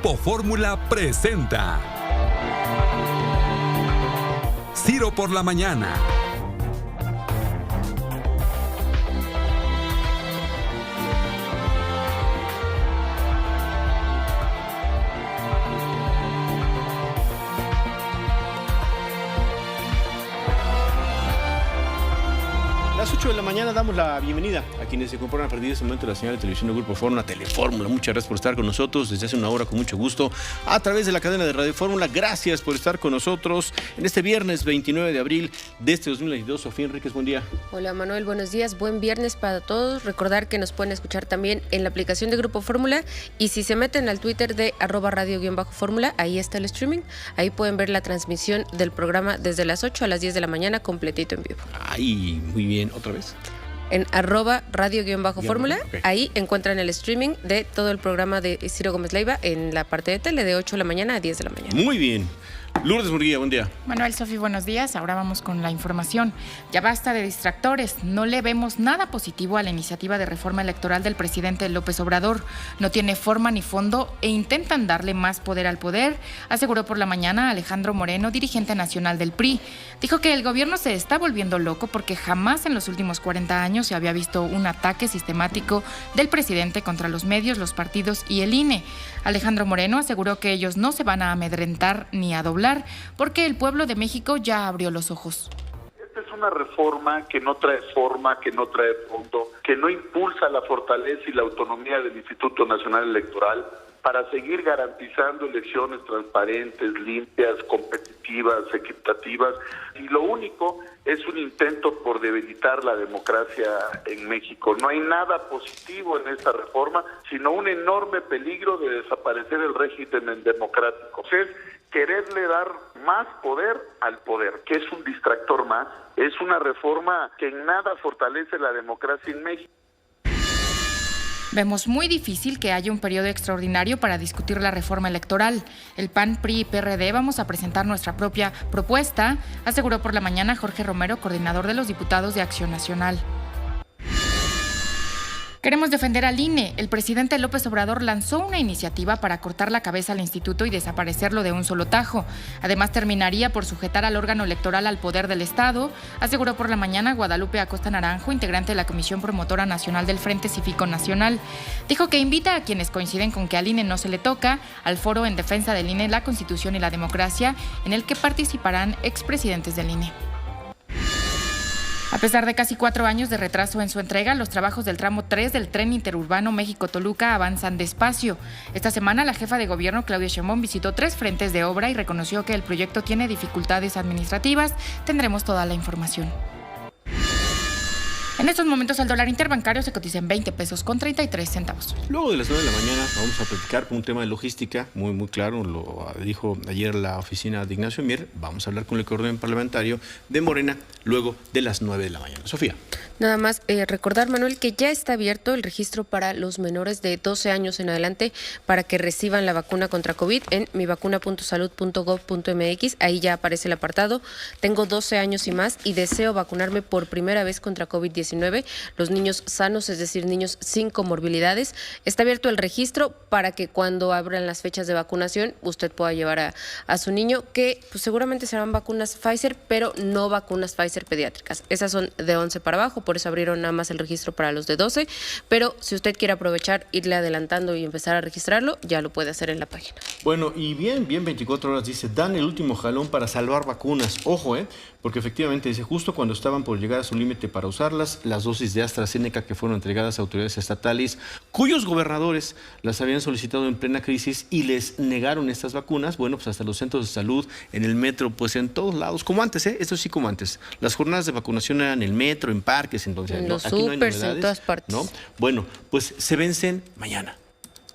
Grupo Fórmula presenta Ciro por la mañana. Las 8 de la mañana damos la bienvenida a quienes se incorporan a partir de este momento de la señal de televisión del Grupo Fórmula, Telefórmula. Muchas gracias por estar con nosotros desde hace una hora, con mucho gusto, a través de la cadena de Radio Fórmula. Gracias por estar con nosotros en este viernes 29 de abril de este 2022. Sofía Enríquez, buen día. Hola Manuel, buenos días, buen viernes para todos. Recordar que nos pueden escuchar también en la aplicación de Grupo Fórmula, y si se meten al Twitter de @radio_fórmula, ahí está el streaming, ahí pueden ver la transmisión del programa desde las 8 a las 10 de la mañana, completito en vivo. Ay, muy bien, ¿otra vez? En @radio_fórmula, okay. Ahí encuentran el streaming de todo el programa de Ciro Gómez Leiva en la parte de tele de 8 de la mañana a 10 de la mañana. Muy bien. Lourdes Murguía, buen día. Manuel, Sofi, buenos días. Ahora vamos con la información. Ya basta de distractores. No le vemos nada positivo a la iniciativa de reforma electoral del presidente López Obrador. No tiene forma ni fondo e intentan darle más poder al poder, aseguró por la mañana Alejandro Moreno, dirigente nacional del PRI. Dijo que el gobierno se está volviendo loco porque jamás en los últimos 40 años se había visto un ataque sistemático del presidente contra los medios, los partidos y el INE. Alejandro Moreno aseguró que ellos no se van a amedrentar ni a doblar porque el pueblo de México ya abrió los ojos. Esta es una reforma que no trae forma, que no trae fondo, que no impulsa la fortaleza y la autonomía del Instituto Nacional Electoral para seguir garantizando elecciones transparentes, limpias, competitivas, equitativas, y lo único es un intento por debilitar la democracia en México. No hay nada positivo en esta reforma, sino un enorme peligro de desaparecer el régimen democrático. Es quererle dar más poder al poder, que es un distractor más. Es una reforma que en nada fortalece la democracia en México. Vemos muy difícil que haya un periodo extraordinario para discutir la reforma electoral. El PAN, PRI y PRD vamos a presentar nuestra propia propuesta, aseguró por la mañana Jorge Romero, coordinador de los diputados de Acción Nacional. Queremos defender al INE. El presidente López Obrador lanzó una iniciativa para cortar la cabeza al instituto y desaparecerlo de un solo tajo. Además, terminaría por sujetar al órgano electoral al poder del Estado, aseguró por la mañana Guadalupe Acosta Naranjo, integrante de la Comisión Promotora Nacional del Frente Cívico Nacional. Dijo que invita a quienes coinciden con que al INE no se le toca al foro en defensa del INE, la Constitución y la democracia, en el que participarán expresidentes del INE. A pesar de casi 4 años de retraso en su entrega, los trabajos del tramo 3 del tren interurbano México-Toluca avanzan despacio. Esta semana, la jefa de gobierno, Claudia Sheinbaum, visitó 3 frentes de obra y reconoció que el proyecto tiene dificultades administrativas. Tendremos toda la información. En estos momentos el dólar interbancario se cotiza en 20 pesos con 33 centavos. Luego de las 9 de la mañana vamos a platicar con un tema de logística muy claro, lo dijo ayer la oficina de Ignacio Mier. Vamos a hablar con el coordinador parlamentario de Morena luego de las 9 de la mañana. Sofía. Nada más recordar, Manuel, que ya está abierto el registro para los menores de 12 años en adelante para que reciban la vacuna contra COVID en mivacuna.salud.gov.mx. Ahí ya aparece el apartado. Tengo 12 años y más y deseo vacunarme por primera vez contra COVID-19. Los niños sanos, es decir, niños sin comorbilidades. Está abierto el registro para que cuando abran las fechas de vacunación usted pueda llevar a su niño, que pues, seguramente serán vacunas Pfizer, pero no vacunas Pfizer pediátricas. Esas son de 11 para abajo. Por eso abrieron nada más el registro para los de 12, pero si usted quiere aprovechar, irle adelantando y empezar a registrarlo, ya lo puede hacer en la página. Bueno, y bien 24 horas dice, dan el último jalón para salvar vacunas. Ojo, porque efectivamente dice, justo cuando estaban por llegar a su límite para usarlas, las dosis de AstraZeneca que fueron entregadas a autoridades estatales, cuyos gobernadores las habían solicitado en plena crisis y les negaron estas vacunas, bueno, pues hasta los centros de salud, en el metro, pues en todos lados, como antes, esto sí como antes. Las jornadas de vacunación eran en el metro, en parques, entonces en los aquí no hay supers, novedades, en todas partes. ¿no? Bueno, pues se vencen mañana.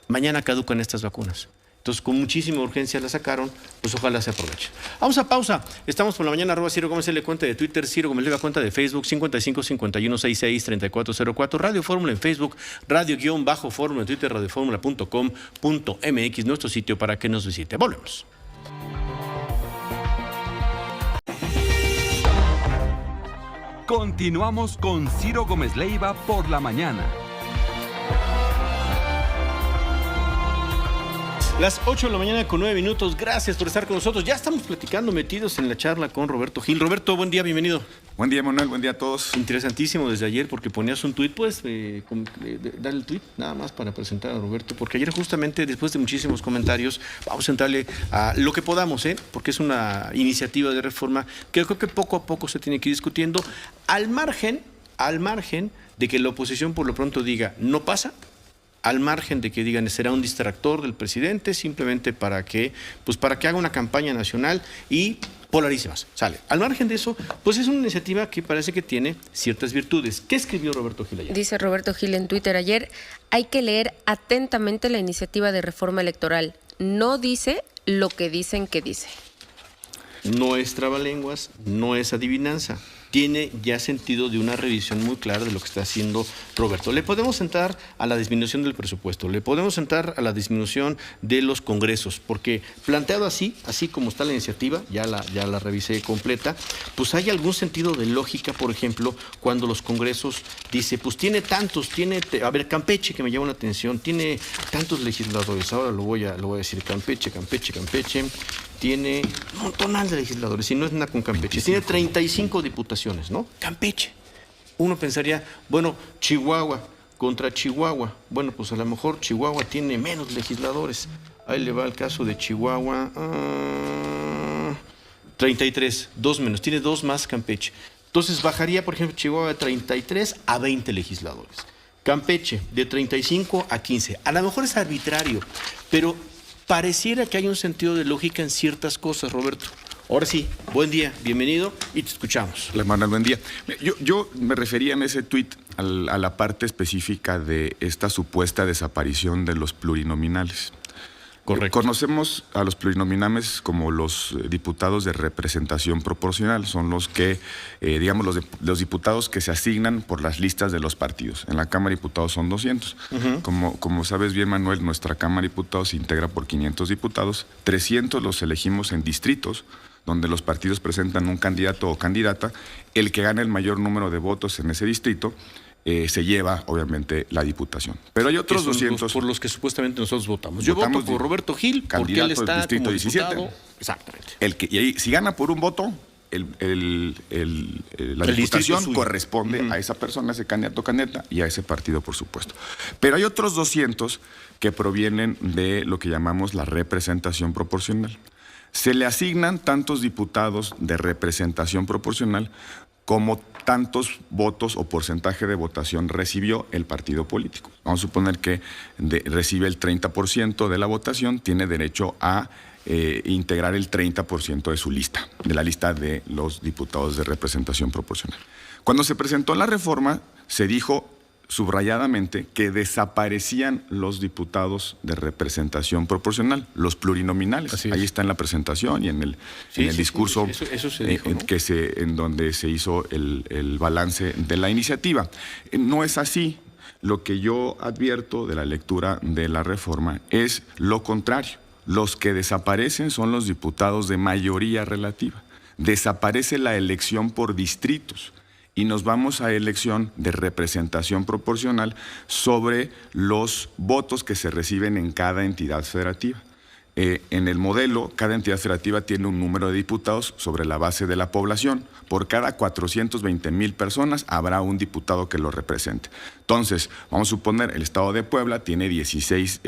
Mañana caducan estas vacunas. Entonces, con muchísima urgencia la sacaron, pues ojalá se aproveche. Vamos a pausa. Estamos por la mañana, @Ciro Gómez L, cuenta de Twitter, Ciro Gómez Leiva, cuenta de Facebook, 55 51 66 3404, Radio Fórmula en Facebook, Radio-Fórmula en Twitter, radioformula.com.mx, nuestro sitio para que nos visite. Volvemos. Continuamos con Ciro Gómez Leiva por la mañana. Las 8 de la mañana con 9 minutos. Gracias por estar con nosotros. Ya estamos platicando, metidos en la charla con Roberto Gil. Roberto, buen día, bienvenido. Buen día, Manuel, buen día a todos. Interesantísimo desde ayer porque ponías un tuit. ¿Puedes dar el tuit nada más para presentar a Roberto? Porque ayer justamente, después de muchísimos comentarios, vamos a entrarle a lo que podamos, porque es una iniciativa de reforma que creo que poco a poco se tiene que ir discutiendo, al margen de que la oposición por lo pronto diga no pasa, al margen de que digan será un distractor del presidente, simplemente para que haga una campaña nacional y polarice más. Sale. Al margen de eso, pues es una iniciativa que parece que tiene ciertas virtudes. ¿Qué escribió Roberto Gil ayer? Dice Roberto Gil en Twitter ayer, hay que leer atentamente la iniciativa de reforma electoral. No dice lo que dicen que dice. No es trabalenguas, no es adivinanza. Tiene ya sentido de una revisión muy clara de lo que está haciendo Roberto. Le podemos entrar a la disminución del presupuesto, le podemos entrar a la disminución de los congresos, porque planteado así como está la iniciativa, ya la revisé completa, pues hay algún sentido de lógica, por ejemplo, cuando los congresos dice, pues tiene tantos, a ver, Campeche, que me llama la atención, tiene tantos legisladores, ahora lo voy a decir, Campeche, tiene un montonal de legisladores, y no es nada con Campeche, tiene 35 diputaciones, ¿no? Campeche. Uno pensaría, bueno, Chihuahua contra Chihuahua. Bueno, pues a lo mejor Chihuahua tiene menos legisladores. Ahí le va el caso de Chihuahua. 33, 2 menos. Tiene 2 más Campeche. Entonces bajaría, por ejemplo, Chihuahua de 33 a 20 legisladores. Campeche de 35 a 15. A lo mejor es arbitrario, pero pareciera que hay un sentido de lógica en ciertas cosas, Roberto. Ahora sí, buen día, bienvenido y te escuchamos. Hola, Manuel, buen día. Yo me refería en ese tuit a la parte específica de esta supuesta desaparición de los plurinominales. Correcto. Conocemos a los plurinominales como los diputados de representación proporcional. Son los que, digamos, los diputados que se asignan por las listas de los partidos. En la Cámara de Diputados son 200. Como sabes bien, Manuel, nuestra Cámara de Diputados se integra por 500 diputados. 300 los elegimos en distritos, donde los partidos presentan un candidato o candidata. El que gana el mayor número de votos en ese distrito se lleva, obviamente, la diputación. Pero hay otros 200... por los que supuestamente nosotros votamos. Yo voto por Roberto Gil, porque él está distrito como 17. diputado. Exactamente. Y ahí, si gana por un voto, la diputación corresponde a esa persona, a ese candidato o candidata, y a ese partido, por supuesto. Pero hay otros 200 que provienen de lo que llamamos la representación proporcional. Se le asignan tantos diputados de representación proporcional como tantos votos o porcentaje de votación recibió el partido político. Vamos a suponer que recibe el 30% de la votación, tiene derecho a integrar el 30% de su lista, de la lista de los diputados de representación proporcional. Cuando se presentó la reforma, se dijo subrayadamente que desaparecían los diputados de representación proporcional, los plurinominales. Ahí está en la presentación y en el discurso eso se dijo, ¿no? en donde se hizo el balance de la iniciativa. No es así. Lo que yo advierto de la lectura de la reforma es lo contrario. Los que desaparecen son los diputados de mayoría relativa. Desaparece la elección por distritos. Y nos vamos a elección de representación proporcional sobre los votos que se reciben en cada entidad federativa. En el modelo, cada entidad federativa tiene un número de diputados sobre la base de la población. Por cada 420,000 personas habrá un diputado que lo represente. Entonces, vamos a suponer, el Estado de Puebla tiene 16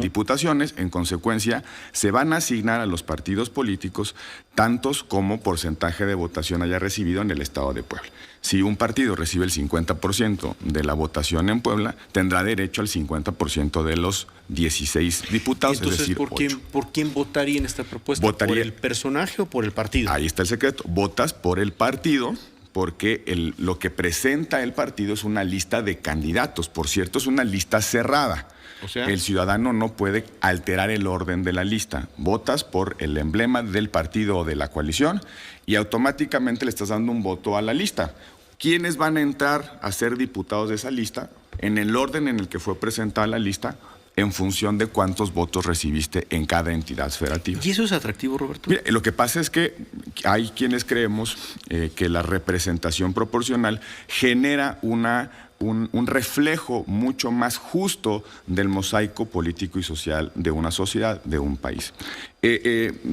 diputaciones. En consecuencia, se van a asignar a los partidos políticos tantos como porcentaje de votación haya recibido en el Estado de Puebla. Si un partido recibe el 50% de la votación en Puebla, tendrá derecho al 50% de los 16 diputados. Entonces, es decir, ¿por quién votaría en esta propuesta? Votaría, ¿por el personaje o por el partido? Ahí está el secreto. Votas por el partido porque lo que presenta el partido es una lista de candidatos. Por cierto, es una lista cerrada. O sea, el ciudadano no puede alterar el orden de la lista. Votas por el emblema del partido o de la coalición y automáticamente le estás dando un voto a la lista. ¿Quiénes van a entrar a ser diputados de esa lista? En el orden en el que fue presentada la lista, en función de cuántos votos recibiste en cada entidad federativa. ¿Y eso es atractivo, Roberto? Mira, lo que pasa es que hay quienes creemos que la representación proporcional genera un reflejo mucho más justo del mosaico político y social de una sociedad, de un país.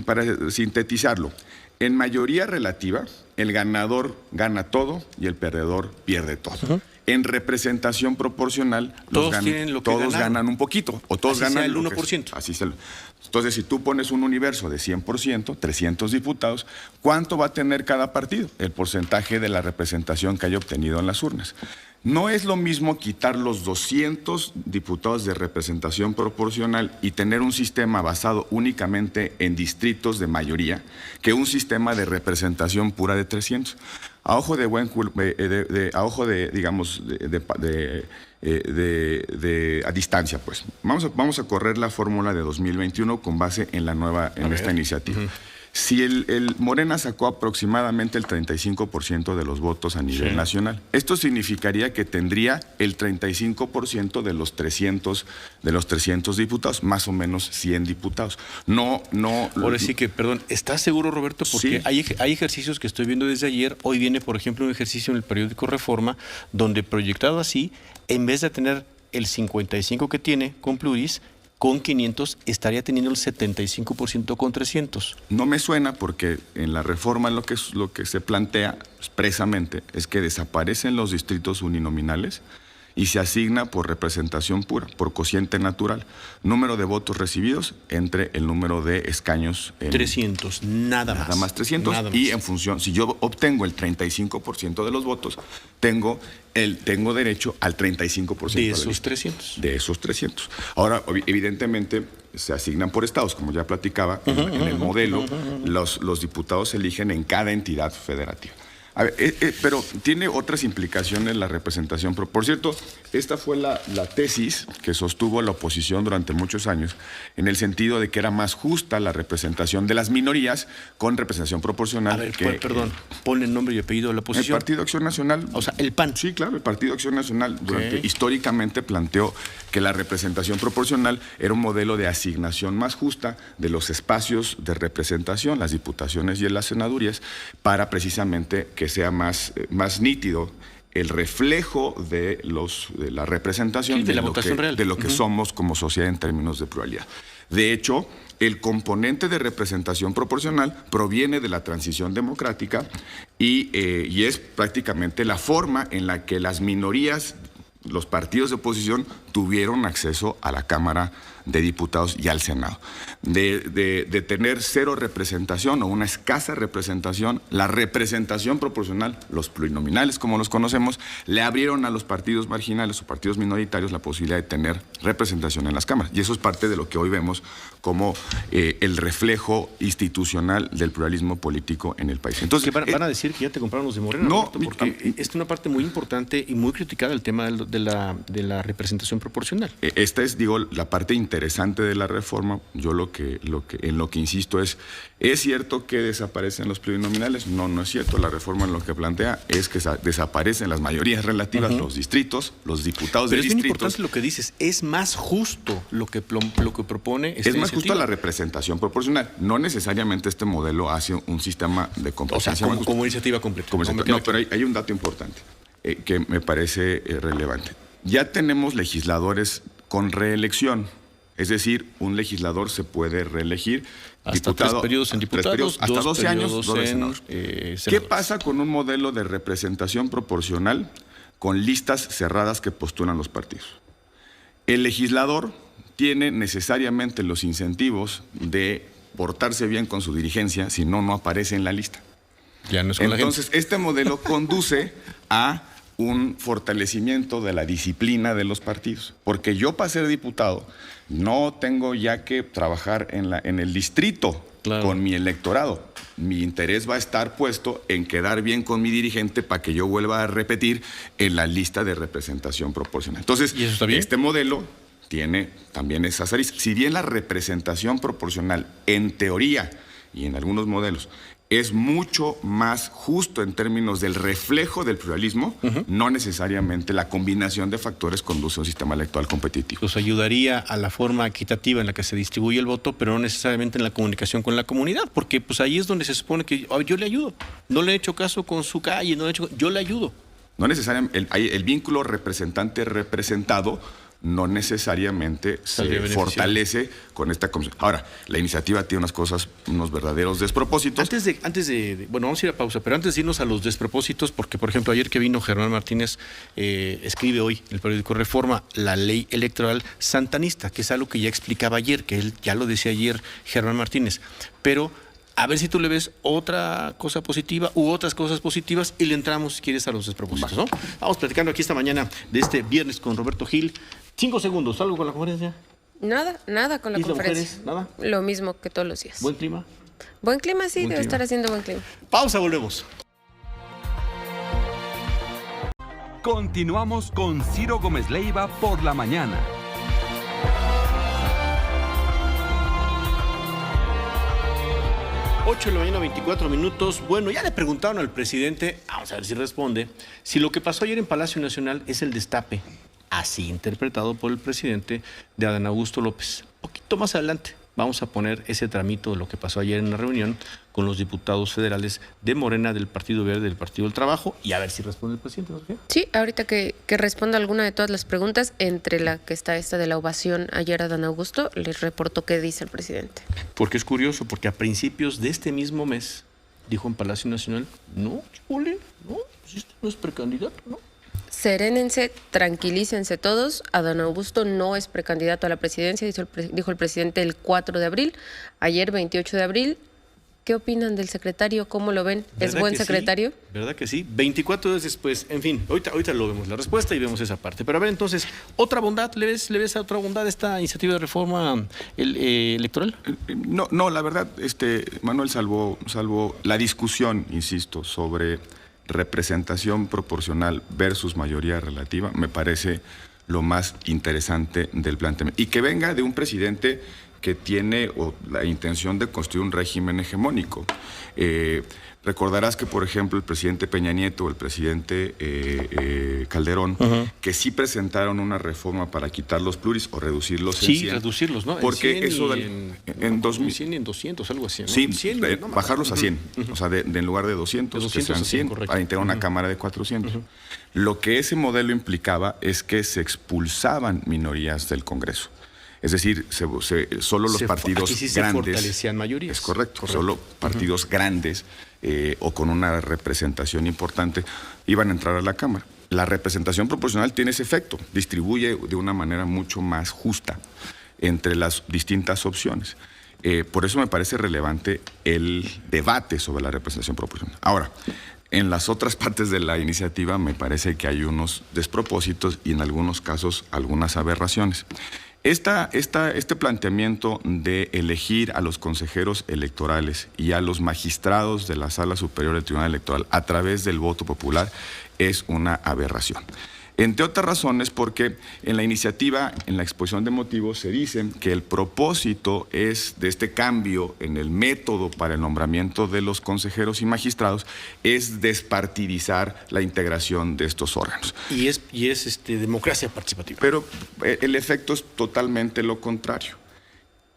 Para sintetizarlo, en mayoría relativa, el ganador gana todo y el perdedor pierde todo. Uh-huh. En representación proporcional, todos ganan un poquito, o todos ganan el 1%. Así es. Entonces, si tú pones un universo de 100%, 300 diputados, ¿cuánto va a tener cada partido? El porcentaje de la representación que haya obtenido en las urnas. No es lo mismo quitar los 200 diputados de representación proporcional y tener un sistema basado únicamente en distritos de mayoría que un sistema de representación pura de 300. A ojo de a distancia, pues. Vamos a correr la fórmula de 2021 con base en esta iniciativa. Uh-huh. Si el Morena sacó aproximadamente el 35% de los votos a nivel nacional, esto significaría que tendría el 35% de los 300 diputados, más o menos 100 diputados. Ahora sí que, perdón, ¿estás seguro, Roberto? Porque sí. hay ejercicios que estoy viendo desde ayer. Hoy viene, por ejemplo, un ejercicio en el periódico Reforma, donde proyectado así, en vez de tener el 55% que tiene con pluris, con 500 estaría teniendo el 75% con 300. No me suena porque en la reforma lo que se plantea expresamente es que desaparecen los distritos uninominales y se asigna por representación pura, por cociente natural, número de votos recibidos entre el número de escaños. 300, nada más 300. Nada más. Y en función, si yo obtengo el 35% de los votos, tengo derecho al 35% de esos 300. De esos 300. Ahora, evidentemente, se asignan por estados, como ya platicaba, en el modelo, los diputados se eligen en cada entidad federativa. A ver, pero tiene otras implicaciones la representación. Por cierto, esta fue la tesis que sostuvo la oposición durante muchos años, en el sentido de que era más justa la representación de las minorías con representación proporcional. A ver, perdón, ponle el nombre y apellido de la oposición. El Partido Acción Nacional. O sea, el PAN. Sí, claro, el Partido Acción Nacional históricamente planteó que la representación proporcional era un modelo de asignación más justa de los espacios de representación, las diputaciones y las senadurías, para precisamente que sea más nítido el reflejo de la representación de la votación real, de lo que somos como sociedad en términos de pluralidad. De hecho, el componente de representación proporcional proviene de la transición democrática y es prácticamente la forma en la que las minorías, los partidos de oposición, tuvieron acceso a la Cámara de Diputados y al Senado. De tener cero representación o una escasa representación, la representación proporcional, los plurinominales como los conocemos, le abrieron a los partidos marginales o partidos minoritarios la posibilidad de tener representación en las cámaras. Y eso es parte de lo que hoy vemos como el reflejo institucional del pluralismo político en el país. Entonces, ¿van a decir que ya te compraron los de Morena? No, Roberto, porque es una parte muy importante y muy criticada el tema de la representación proporcional. Esta es, la parte interesante de la reforma. Yo en lo que insisto es cierto que desaparecen los plurinominales. No es cierto. La reforma en lo que plantea es que desaparecen las mayorías relativas, los distritos, los diputados de distritos. Pero es bien importante lo que dices. Es más justo lo que propone esta iniciativa. Es más justo la representación proporcional. No necesariamente este modelo hace un sistema de competencia. O sea, como iniciativa completa. No, pero hay un dato importante que me parece relevante. Ya tenemos legisladores con reelección. Es decir, un legislador se puede reelegir. Hasta 3 periodos en diputados, hasta 12 años, 2 senadores. ¿Qué pasa con un modelo de representación proporcional con listas cerradas que postulan los partidos? El legislador tiene necesariamente los incentivos de portarse bien con su dirigencia, si no aparece en la lista. Ya no es con Entonces, la gente. Este modelo conduce a un fortalecimiento de la disciplina de los partidos. Porque yo, para ser diputado, no tengo ya que trabajar en el distrito con mi electorado. Mi interés va a estar puesto en quedar bien con mi dirigente para que yo vuelva a repetir en la lista de representación proporcional. Entonces, ¿y eso está bien? Este modelo tiene también esas aristas. Si bien la representación proporcional, en teoría y en algunos modelos, es mucho más justo en términos del reflejo del pluralismo, no necesariamente la combinación de factores conduce a un sistema electoral competitivo. Pues ayudaría a la forma equitativa en la que se distribuye el voto, pero no necesariamente en la comunicación con la comunidad, porque pues ahí es donde se supone que yo le ayudo. No le he hecho caso con su calle, yo le ayudo. No necesariamente, el vínculo representante-representado no necesariamente se fortalece con esta comisión. Ahora, la iniciativa tiene unos verdaderos despropósitos. Bueno, vamos a ir a pausa, pero antes de irnos a los despropósitos, porque por ejemplo ayer que vino Germán Martínez, escribe hoy en el periódico Reforma la ley electoral santanista, que es algo que ya explicaba ayer, que él ya lo decía ayer Germán Martínez, pero a ver si tú le ves otra cosa positiva u otras cosas positivas y le entramos, si quieres, a los despropósitos, ¿no? Vamos platicando aquí esta mañana de este viernes con Roberto Gil. 5 segundos, ¿algo con la conferencia? Nada con la conferencia. Mujeres, ¿nada? Lo mismo que todos los días. ¿Buen clima? Buen clima, sí, debe estar haciendo buen clima. Pausa, volvemos. Continuamos con Ciro Gómez Leiva por la mañana. Ocho de la mañana, 24 minutos. Bueno, ya le preguntaron al presidente, vamos a ver si responde, si lo que pasó ayer en Palacio Nacional es el destape, así interpretado por el presidente, de Adán Augusto López. Un poquito más adelante vamos a poner ese tramito de lo que pasó ayer en la reunión con los diputados federales de Morena, del Partido Verde, del Partido del Trabajo, y a ver si responde el presidente, ¿no? Sí, ahorita que responda alguna de todas las preguntas, entre la que está esta de la ovación ayer a Adán Augusto, les reporto qué dice el presidente. Porque es curioso, porque a principios de este mismo mes dijo en Palacio Nacional, no, chule, no, pues este no es precandidato, ¿no? Serénense, tranquilícense todos. Adán Augusto no es precandidato a la presidencia, dijo el presidente el 4 de abril. Ayer, 28 de abril. ¿Qué opinan del secretario? ¿Cómo lo ven? ¿Es buen secretario? Sí, ¿verdad que sí? 24 días después, en fin, ahorita lo vemos la respuesta y vemos esa parte. Pero a ver, entonces, ¿otra bondad? ¿Le ves a otra bondad esta iniciativa de reforma electoral? No, la verdad, Manuel, salvo la discusión, insisto, sobre representación proporcional versus mayoría relativa, me parece lo más interesante del planteamiento. Y que venga de un presidente que tiene la intención de construir un régimen hegemónico. Recordarás que, por ejemplo, el presidente Peña Nieto o el presidente Calderón, que sí presentaron una reforma para quitar los pluris o reducirlos en 100. Sí, reducirlos, ¿no? Porque en 100 eso en 2000, 100 y en 200, algo así, ¿no? Sí, 100, bajarlos a 100. O sea, en lugar de 200, que sean 100, para integrar una cámara de 400. Lo que ese modelo implicaba es que se expulsaban minorías del Congreso. Es decir, solo los partidos aquí sí grandes. Se fortalecían mayorías. Es correcto. Solo partidos grandes o con una representación importante iban a entrar a la Cámara. La representación proporcional tiene ese efecto, distribuye de una manera mucho más justa entre las distintas opciones. Por eso me parece relevante el debate sobre la representación proporcional. Ahora, en las otras partes de la iniciativa me parece que hay unos despropósitos y en algunos casos algunas aberraciones. Este planteamiento de elegir a los consejeros electorales y a los magistrados de la Sala Superior del Tribunal Electoral a través del voto popular es una aberración. Entre otras razones porque en la iniciativa, en la exposición de motivos, se dice que el propósito de este cambio en el método para el nombramiento de los consejeros y magistrados es despartidizar la integración de estos órganos. Y es democracia participativa. Pero el efecto es totalmente lo contrario.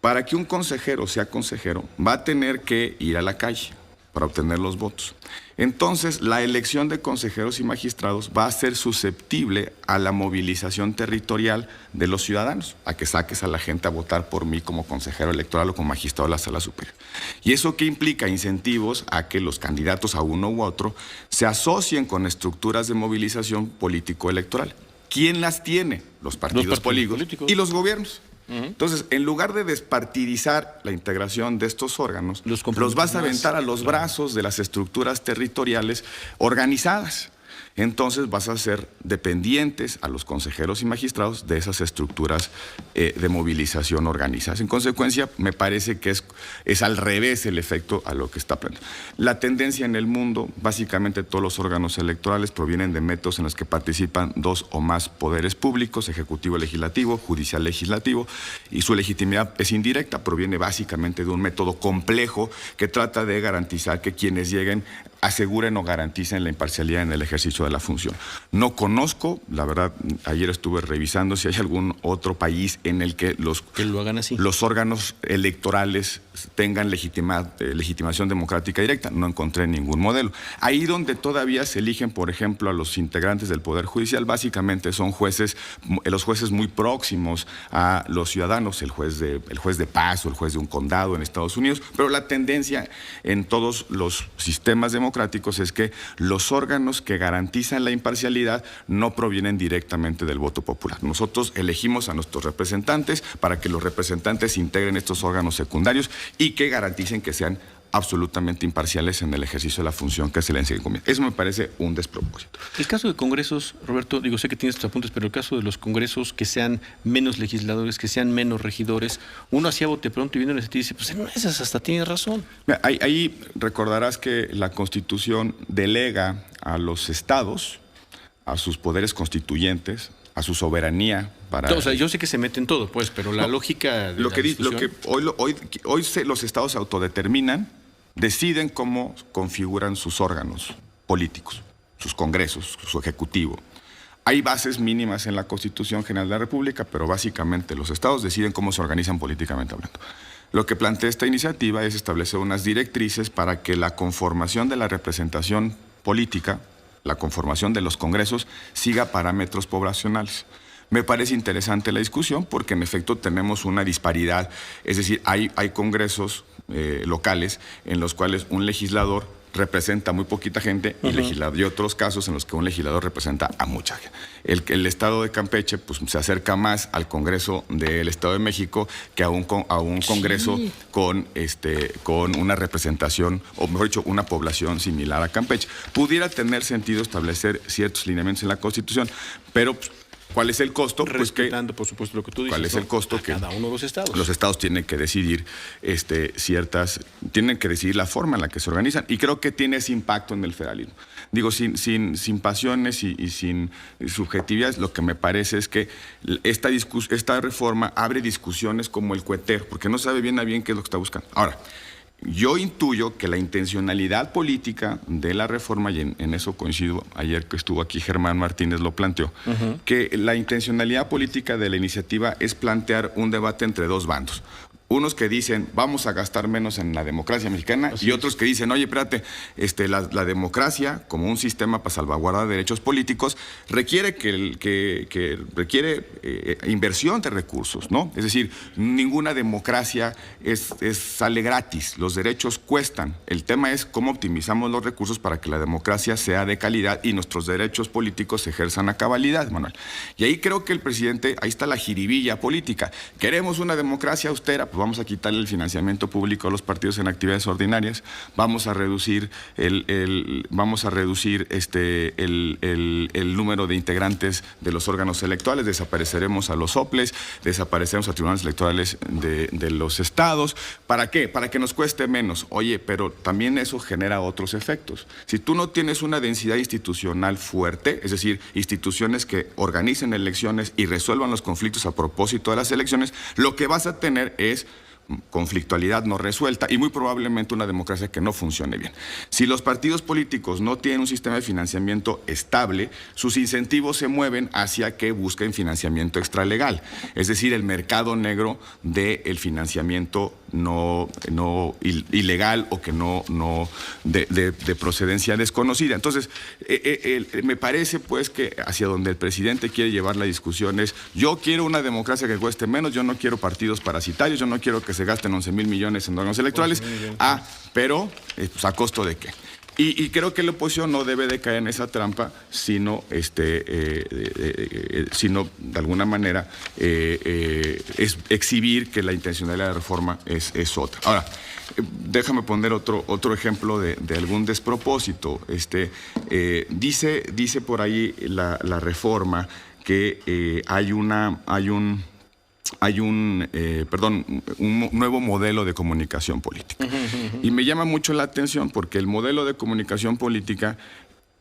Para que un consejero sea consejero, va a tener que ir a la calle para obtener los votos. Entonces, la elección de consejeros y magistrados va a ser susceptible a la movilización territorial de los ciudadanos, a que saques a la gente a votar por mí como consejero electoral o como magistrado de la Sala Superior. ¿Y eso qué implica? Incentivos a que los candidatos a uno u otro se asocien con estructuras de movilización político-electoral. ¿Quién las tiene? Los partidos políticos y los gobiernos. Entonces, en lugar de despartidizar la integración de estos órganos, los vas a aventar a los brazos de las estructuras territoriales organizadas. entonces vas a ser dependientes a los consejeros y magistrados de esas estructuras de movilización organizadas. En consecuencia, me parece que es al revés el efecto a lo que está planteando. La tendencia en el mundo, básicamente todos los órganos electorales provienen de métodos en los que participan dos o más poderes públicos, ejecutivo, legislativo, judicial, legislativo, y su legitimidad es indirecta, proviene básicamente de un método complejo que trata de garantizar que quienes lleguen aseguren o garanticen la imparcialidad en el ejercicio de la función. No conozco, la verdad, ayer estuve revisando si hay algún otro país en el que lo hagan así. Los órganos electorales tengan legitimación democrática directa. No encontré ningún modelo. Ahí donde todavía se eligen, por ejemplo, a los integrantes del Poder Judicial, básicamente son los jueces muy próximos a los ciudadanos, el juez de paz o el juez de un condado en Estados Unidos, pero la tendencia en todos los sistemas democráticos es que los órganos que garantizan la imparcialidad no provienen directamente del voto popular. Nosotros elegimos a nuestros representantes para que los representantes integren estos órganos secundarios y que garanticen que sean absolutamente imparciales en el ejercicio de la función que se les encomienda. Eso me parece un despropósito. El caso de congresos, Roberto, sé que tienes tus apuntes, pero el caso de los congresos que sean menos legisladores, que sean menos regidores, uno hacía bote pronto y viene y dice, pues en esas hasta tienes razón. Mira, ahí recordarás que la Constitución delega a los estados, a sus poderes constituyentes, a su soberanía para... O sea, yo sé que se mete en todo, pues, pero la lógica de hoy los estados se autodeterminan, deciden cómo configuran sus órganos políticos, sus congresos, su ejecutivo. Hay bases mínimas en la Constitución General de la República, pero básicamente los estados deciden cómo se organizan políticamente hablando. Lo que plantea esta iniciativa es establecer unas directrices para que la conformación de la representación política, la conformación de los congresos, siga parámetros poblacionales. Me parece interesante la discusión porque en efecto tenemos una disparidad, es decir, hay congresos locales en los cuales un legislador representa a muy poquita gente y otros casos en los que un legislador representa a mucha gente. El Estado de Campeche pues, se acerca más al Congreso del Estado de México que a un Congreso con una representación, o mejor dicho, una población similar a Campeche. Pudiera tener sentido establecer ciertos lineamientos en la Constitución, pero... ¿Cuál es el costo? Respetando, por supuesto, lo que tú dices. ¿Cuál es el costo? Que cada uno de los estados. Los estados tienen que decidir tienen que decidir la forma en la que se organizan, y creo que tiene ese impacto en el federalismo. Digo, sin pasiones y sin subjetividades, lo que me parece es que esta reforma abre discusiones como el coetero, porque no sabe bien a bien qué es lo que está buscando. Ahora, yo intuyo que la intencionalidad política de la reforma, y en eso coincido, ayer que estuvo aquí Germán Martínez lo planteó, que la intencionalidad política de la iniciativa es plantear un debate entre dos bandos. Unos que dicen, vamos a gastar menos en la democracia mexicana, y otros que dicen, oye, espérate, la democracia, como un sistema para salvaguardar derechos políticos, requiere inversión de recursos, ¿no? Es decir, ninguna democracia sale gratis, los derechos cuestan. El tema es cómo optimizamos los recursos para que la democracia sea de calidad y nuestros derechos políticos se ejerzan a cabalidad, Manuel. Y ahí creo que el presidente, ahí está la jiribilla política. Queremos una democracia austera, pues vamos a quitarle el financiamiento público a los partidos en actividades ordinarias, vamos a reducir el número de integrantes de los órganos electorales, desapareceremos a los soples, desapareceremos a tribunales electorales de los estados. ¿Para qué? Para que nos cueste menos. Oye, pero también eso genera otros efectos. Si tú no tienes una densidad institucional fuerte, es decir, instituciones que organicen elecciones y resuelvan los conflictos a propósito de las elecciones, lo que vas a tener es conflictualidad no resuelta y muy probablemente una democracia que no funcione bien. Si los partidos políticos no tienen un sistema de financiamiento estable, sus incentivos se mueven hacia que busquen financiamiento extralegal, es decir, el mercado negro del financiamiento no ilegal o que de procedencia desconocida. Entonces, me parece pues que hacia donde el presidente quiere llevar la discusión es, yo quiero una democracia que cueste menos, yo no quiero partidos parasitarios, yo no quiero que se gasten 11,000 millones en órganos electorales, pero pues, ¿a costo de qué? Y creo que la oposición no debe de caer en esa trampa, sino sino de alguna manera es exhibir que la intencionalidad de la reforma es otra. Ahora, déjame poner otro ejemplo de algún despropósito. Dice por ahí la reforma que hay un nuevo modelo de comunicación política. Y me llama mucho la atención porque el modelo de comunicación política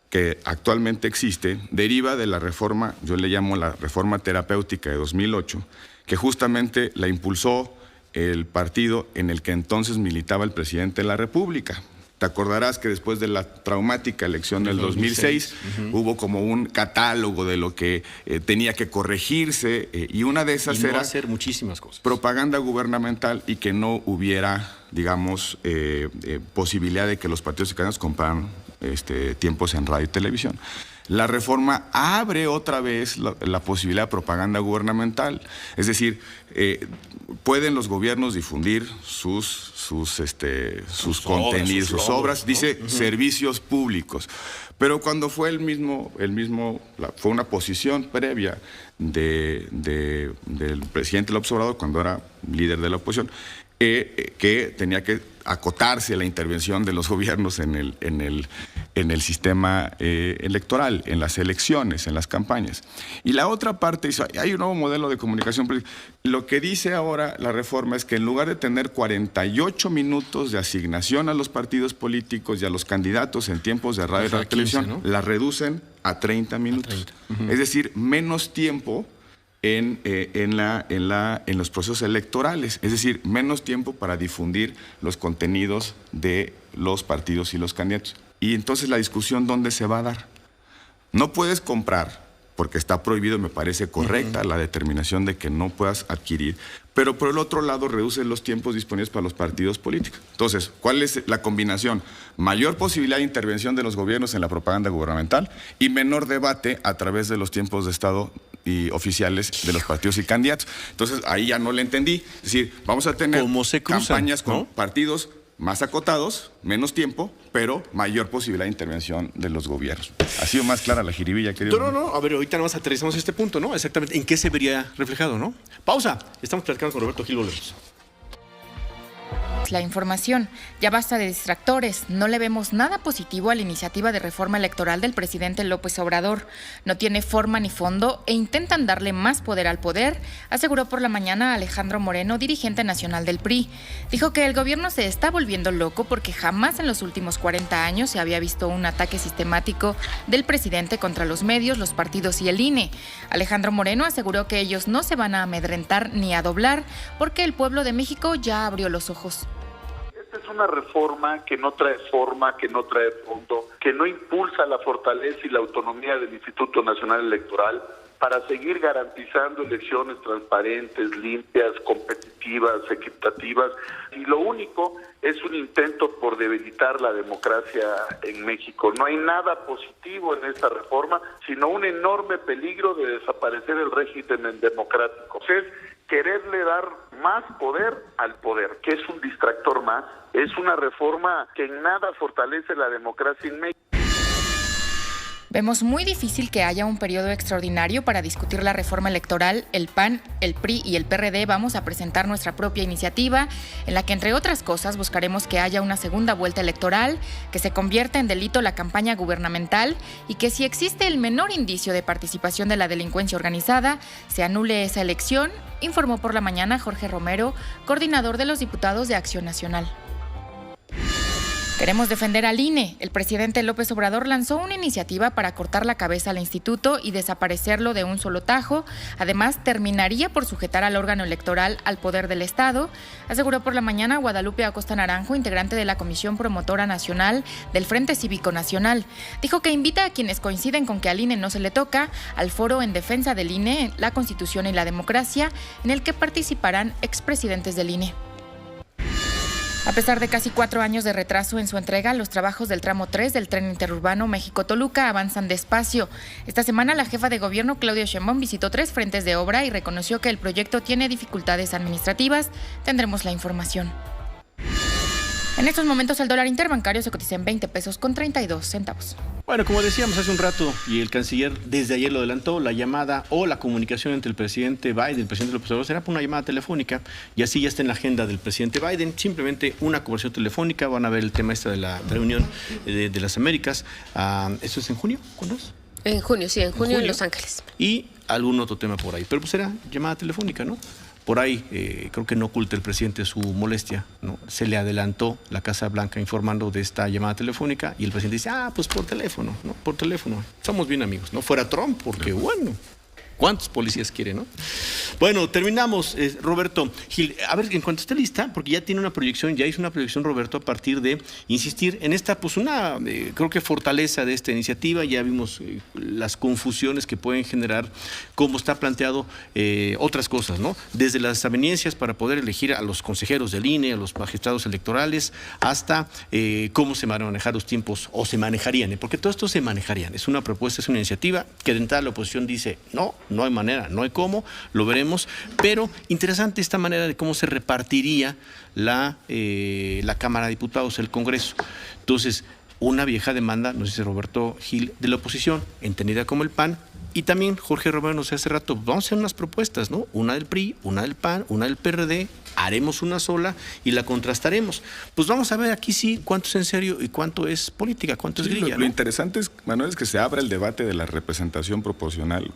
que actualmente existe deriva de la reforma, yo le llamo la reforma terapéutica de 2008, que justamente la impulsó el partido en el que entonces militaba el presidente de la República. Te acordarás que después de la traumática elección del 2006 hubo como un catálogo de lo que tenía que corregirse y una de esas era hacer muchísimas cosas. Propaganda gubernamental y que no hubiera, digamos, posibilidad de que los partidos y candidatos compraran tiempos en radio y televisión. La reforma abre otra vez la posibilidad de propaganda gubernamental. Es decir, pueden los gobiernos difundir sus contenidos, sus obras, ¿no? Dice servicios públicos. Pero cuando fue fue una posición previa del presidente López Obrador, cuando era líder de la oposición, que tenía que acotarse la intervención de los gobiernos en el sistema electoral, en las elecciones, en las campañas. Y la otra parte, hay un nuevo modelo de comunicación política. Lo que dice ahora la reforma es que en lugar de tener 48 minutos de asignación a los partidos políticos y a los candidatos en tiempos de radio y de televisión, ¿no? La reducen a 30 minutos. Es decir, menos tiempo en los procesos electorales, es decir, menos tiempo para difundir los contenidos de los partidos y los candidatos. Y entonces la discusión, ¿dónde se va a dar? No puedes comprar, porque está prohibido, me parece correcta la determinación de que no puedas adquirir, pero por el otro lado reduce los tiempos disponibles para los partidos políticos. Entonces, ¿cuál es la combinación? Mayor posibilidad de intervención de los gobiernos en la propaganda gubernamental y menor debate a través de los tiempos de Estado y oficiales de los partidos y candidatos. Entonces, ahí ya no le entendí. Es decir, vamos a tener campañas con partidos más acotados, menos tiempo, pero mayor posibilidad de intervención de los gobiernos. ¿Ha sido más clara la jiribilla, querido? No. A ver, ahorita nada más aterrizamos este punto, ¿no? Exactamente, ¿en qué se vería reflejado, no? Pausa. Estamos platicando con Roberto Gil, volvemos. La información. Ya basta de distractores. No le vemos nada positivo a la iniciativa de reforma electoral del presidente López Obrador. No tiene forma ni fondo e intentan darle más poder al poder, aseguró por la mañana Alejandro Moreno, dirigente nacional del PRI. Dijo que el gobierno se está volviendo loco porque jamás en los últimos 40 años se había visto un ataque sistemático del presidente contra los medios, los partidos y el INE. Alejandro Moreno aseguró que ellos no se van a amedrentar ni a doblar porque el pueblo de México ya abrió los ojos. Esta es una reforma que no trae forma, que no trae fondo, que no impulsa la fortaleza y la autonomía del Instituto Nacional Electoral para seguir garantizando elecciones transparentes, limpias, competitivas, equitativas. Y lo único es un intento por debilitar la democracia en México. No hay nada positivo en esta reforma, sino un enorme peligro de desaparecer el régimen democrático. Es quererle dar más poder al poder, que es un distractor más. Es una reforma que en nada fortalece la democracia en México. Vemos muy difícil que haya un periodo extraordinario para discutir la reforma electoral. El PAN, el PRI y el PRD vamos a presentar nuestra propia iniciativa en la que, entre otras cosas, buscaremos que haya una segunda vuelta electoral, que se convierta en delito la campaña gubernamental y que si existe el menor indicio de participación de la delincuencia organizada, se anule esa elección, informó por la mañana Jorge Romero, coordinador de los diputados de Acción Nacional. Queremos defender al INE. El presidente López Obrador lanzó una iniciativa para cortar la cabeza al instituto y desaparecerlo de un solo tajo. Además, terminaría por sujetar al órgano electoral al poder del Estado, aseguró por la mañana Guadalupe Acosta Naranjo, integrante de la Comisión Promotora Nacional del Frente Cívico Nacional. Dijo que invita a quienes coinciden con que al INE no se le toca al foro en defensa del INE, la Constitución y la democracia, en el que participarán expresidentes del INE. A pesar de casi 4 años de retraso en su entrega, los trabajos del tramo 3 del tren interurbano México-Toluca avanzan despacio. Esta semana la jefa de gobierno, Claudia Sheinbaum, visitó 3 frentes de obra y reconoció que el proyecto tiene dificultades administrativas. Tendremos la información. En estos momentos el dólar interbancario se cotiza en 20 pesos con 32 centavos. Bueno, como decíamos hace un rato, y el canciller desde ayer lo adelantó, la llamada o la comunicación entre el presidente Biden y el presidente López Obrador será por una llamada telefónica, y así ya está en la agenda del presidente Biden, simplemente una conversación telefónica. Van a ver el tema de la reunión de las Américas. ¿Eso es en junio? ¿Cuándo es? En junio, sí, en junio en Los Ángeles. Y algún otro tema por ahí, pero pues será llamada telefónica, ¿no? Por ahí, creo que no oculta el presidente su molestia, ¿no? Se le adelantó la Casa Blanca informando de esta llamada telefónica y el presidente dice, pues por teléfono, ¿no? Por teléfono. Somos bien amigos, ¿no? Fuera Trump, porque bueno, ¿cuántos policías quiere, no? Bueno, terminamos, Roberto Gil. A ver, en cuanto esté lista, porque ya tiene una proyección, ya hizo una proyección, Roberto, a partir de insistir en esta, pues creo que fortaleza de esta iniciativa. Ya vimos las confusiones que pueden generar, cómo está planteado otras cosas, ¿no? Desde las aveniencias para poder elegir a los consejeros del INE, a los magistrados electorales, hasta cómo se van a manejar los tiempos, o se manejarían, porque todo esto se manejarían. Es una propuesta, es una iniciativa que de entrada la oposición dice, no hay manera, no hay cómo, lo veremos, pero interesante esta manera de cómo se repartiría la Cámara de Diputados, el Congreso. Entonces, una vieja demanda, nos dice Roberto Gil, de la oposición, entendida como el PAN, y también Jorge Romero nos dice hace rato, vamos a hacer unas propuestas, ¿no? Una del PRI, una del PAN, una del PRD, haremos una sola y la contrastaremos. Pues vamos a ver aquí sí cuánto es en serio y cuánto es política, cuánto es grilla. Lo interesante, Manuel, es que se abra el debate de la representación proporcional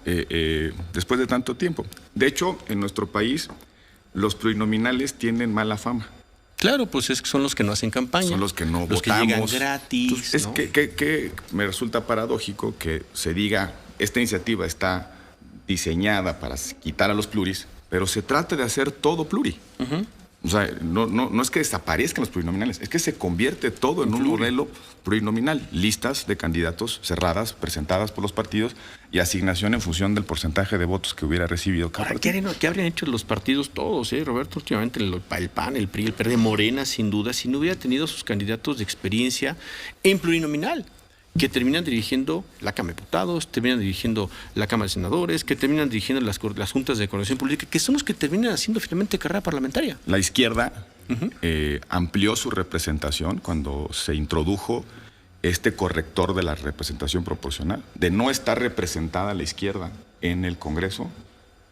después de tanto tiempo. De hecho, en nuestro país, los plurinominales tienen mala fama. Claro, pues es que son los que no hacen campaña. Son los que no los votamos. Que llegan gratis. Entonces, ¿no? que me resulta paradójico que se diga, esta iniciativa está diseñada para quitar a los pluris, pero se trata de hacer todo pluri. O sea, no es que desaparezcan los plurinominales, es que se convierte todo en un modelo plurinominal. Listas de candidatos cerradas, presentadas por los partidos, y asignación en función del porcentaje de votos que hubiera recibido cada partido. ¿Qué habrían hecho los partidos todos, Roberto? Últimamente el PAN, el PRI, el PRD, Morena, sin duda, si no hubiera tenido sus candidatos de experiencia en plurinominal, que terminan dirigiendo la Cámara de Diputados, terminan dirigiendo la Cámara de Senadores, que terminan dirigiendo las juntas de coordinación política, que son los que terminan haciendo finalmente carrera parlamentaria. La izquierda amplió su representación cuando se introdujo este corrector de la representación proporcional. De no estar representada la izquierda en el Congreso,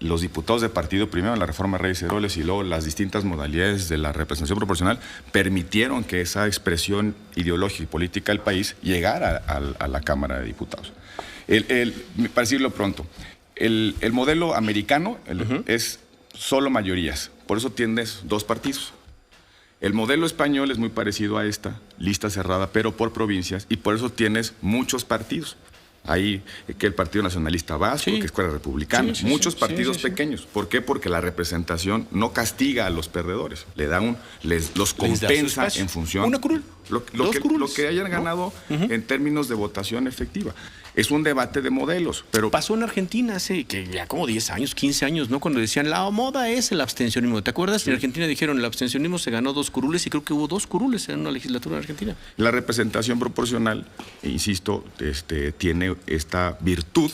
los diputados de partido, primero en la reforma Reyes Heroles y luego las distintas modalidades de la representación proporcional, permitieron que esa expresión ideológica y política del país llegara a la Cámara de Diputados. Para decirlo pronto, el modelo americano es solo mayorías, por eso tienes dos partidos. El modelo español es muy parecido a esta, lista cerrada, pero por provincias, y por eso tienes muchos partidos. Hay que el Partido Nacionalista Vasco, que es Escuela Republicana, muchos partidos pequeños. ¿Por qué? Porque la representación no castiga a los perdedores, los compensa en función una curul. Lo que hayan ganado en términos de votación efectiva. Es un debate de modelos, pero pasó en Argentina hace ya como 10 años, 15 años, ¿no? Cuando decían, la moda es el abstencionismo. ¿Te acuerdas? Sí. En Argentina dijeron, el abstencionismo se ganó 2 curules, y creo que hubo 2 curules en una legislatura en Argentina. La representación proporcional, insisto, tiene esta virtud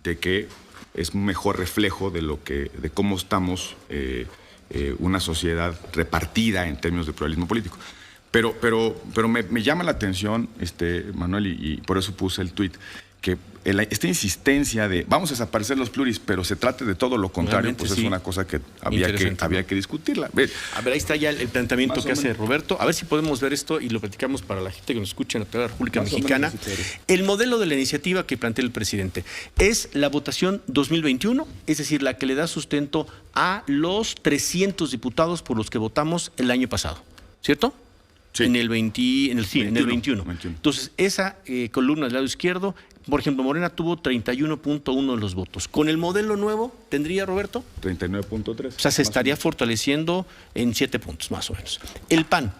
de que es un mejor reflejo de cómo estamos una sociedad repartida en términos de pluralismo político. Pero me llama la atención, Manuel, y por eso puse el tuit, que esta insistencia de vamos a desaparecer los pluris, pero se trate de todo lo contrario, realmente pues sí. Es una cosa que había que discutirla. A ver, ahí está ya el planteamiento que hace Roberto. A ver si podemos ver esto y lo platicamos para la gente que nos escucha en la República Mexicana. El modelo de la iniciativa que plantea el presidente es la votación 2021, es decir, la que le da sustento a los 300 diputados por los que votamos el año pasado, ¿cierto? Sí. En el 21. Entonces, esa columna del lado izquierdo, por ejemplo, Morena tuvo 31.1 de los votos. Con el modelo nuevo, ¿tendría, Roberto? 39.3. O sea, se estaría fortaleciendo en 7 puntos, más o menos. El PAN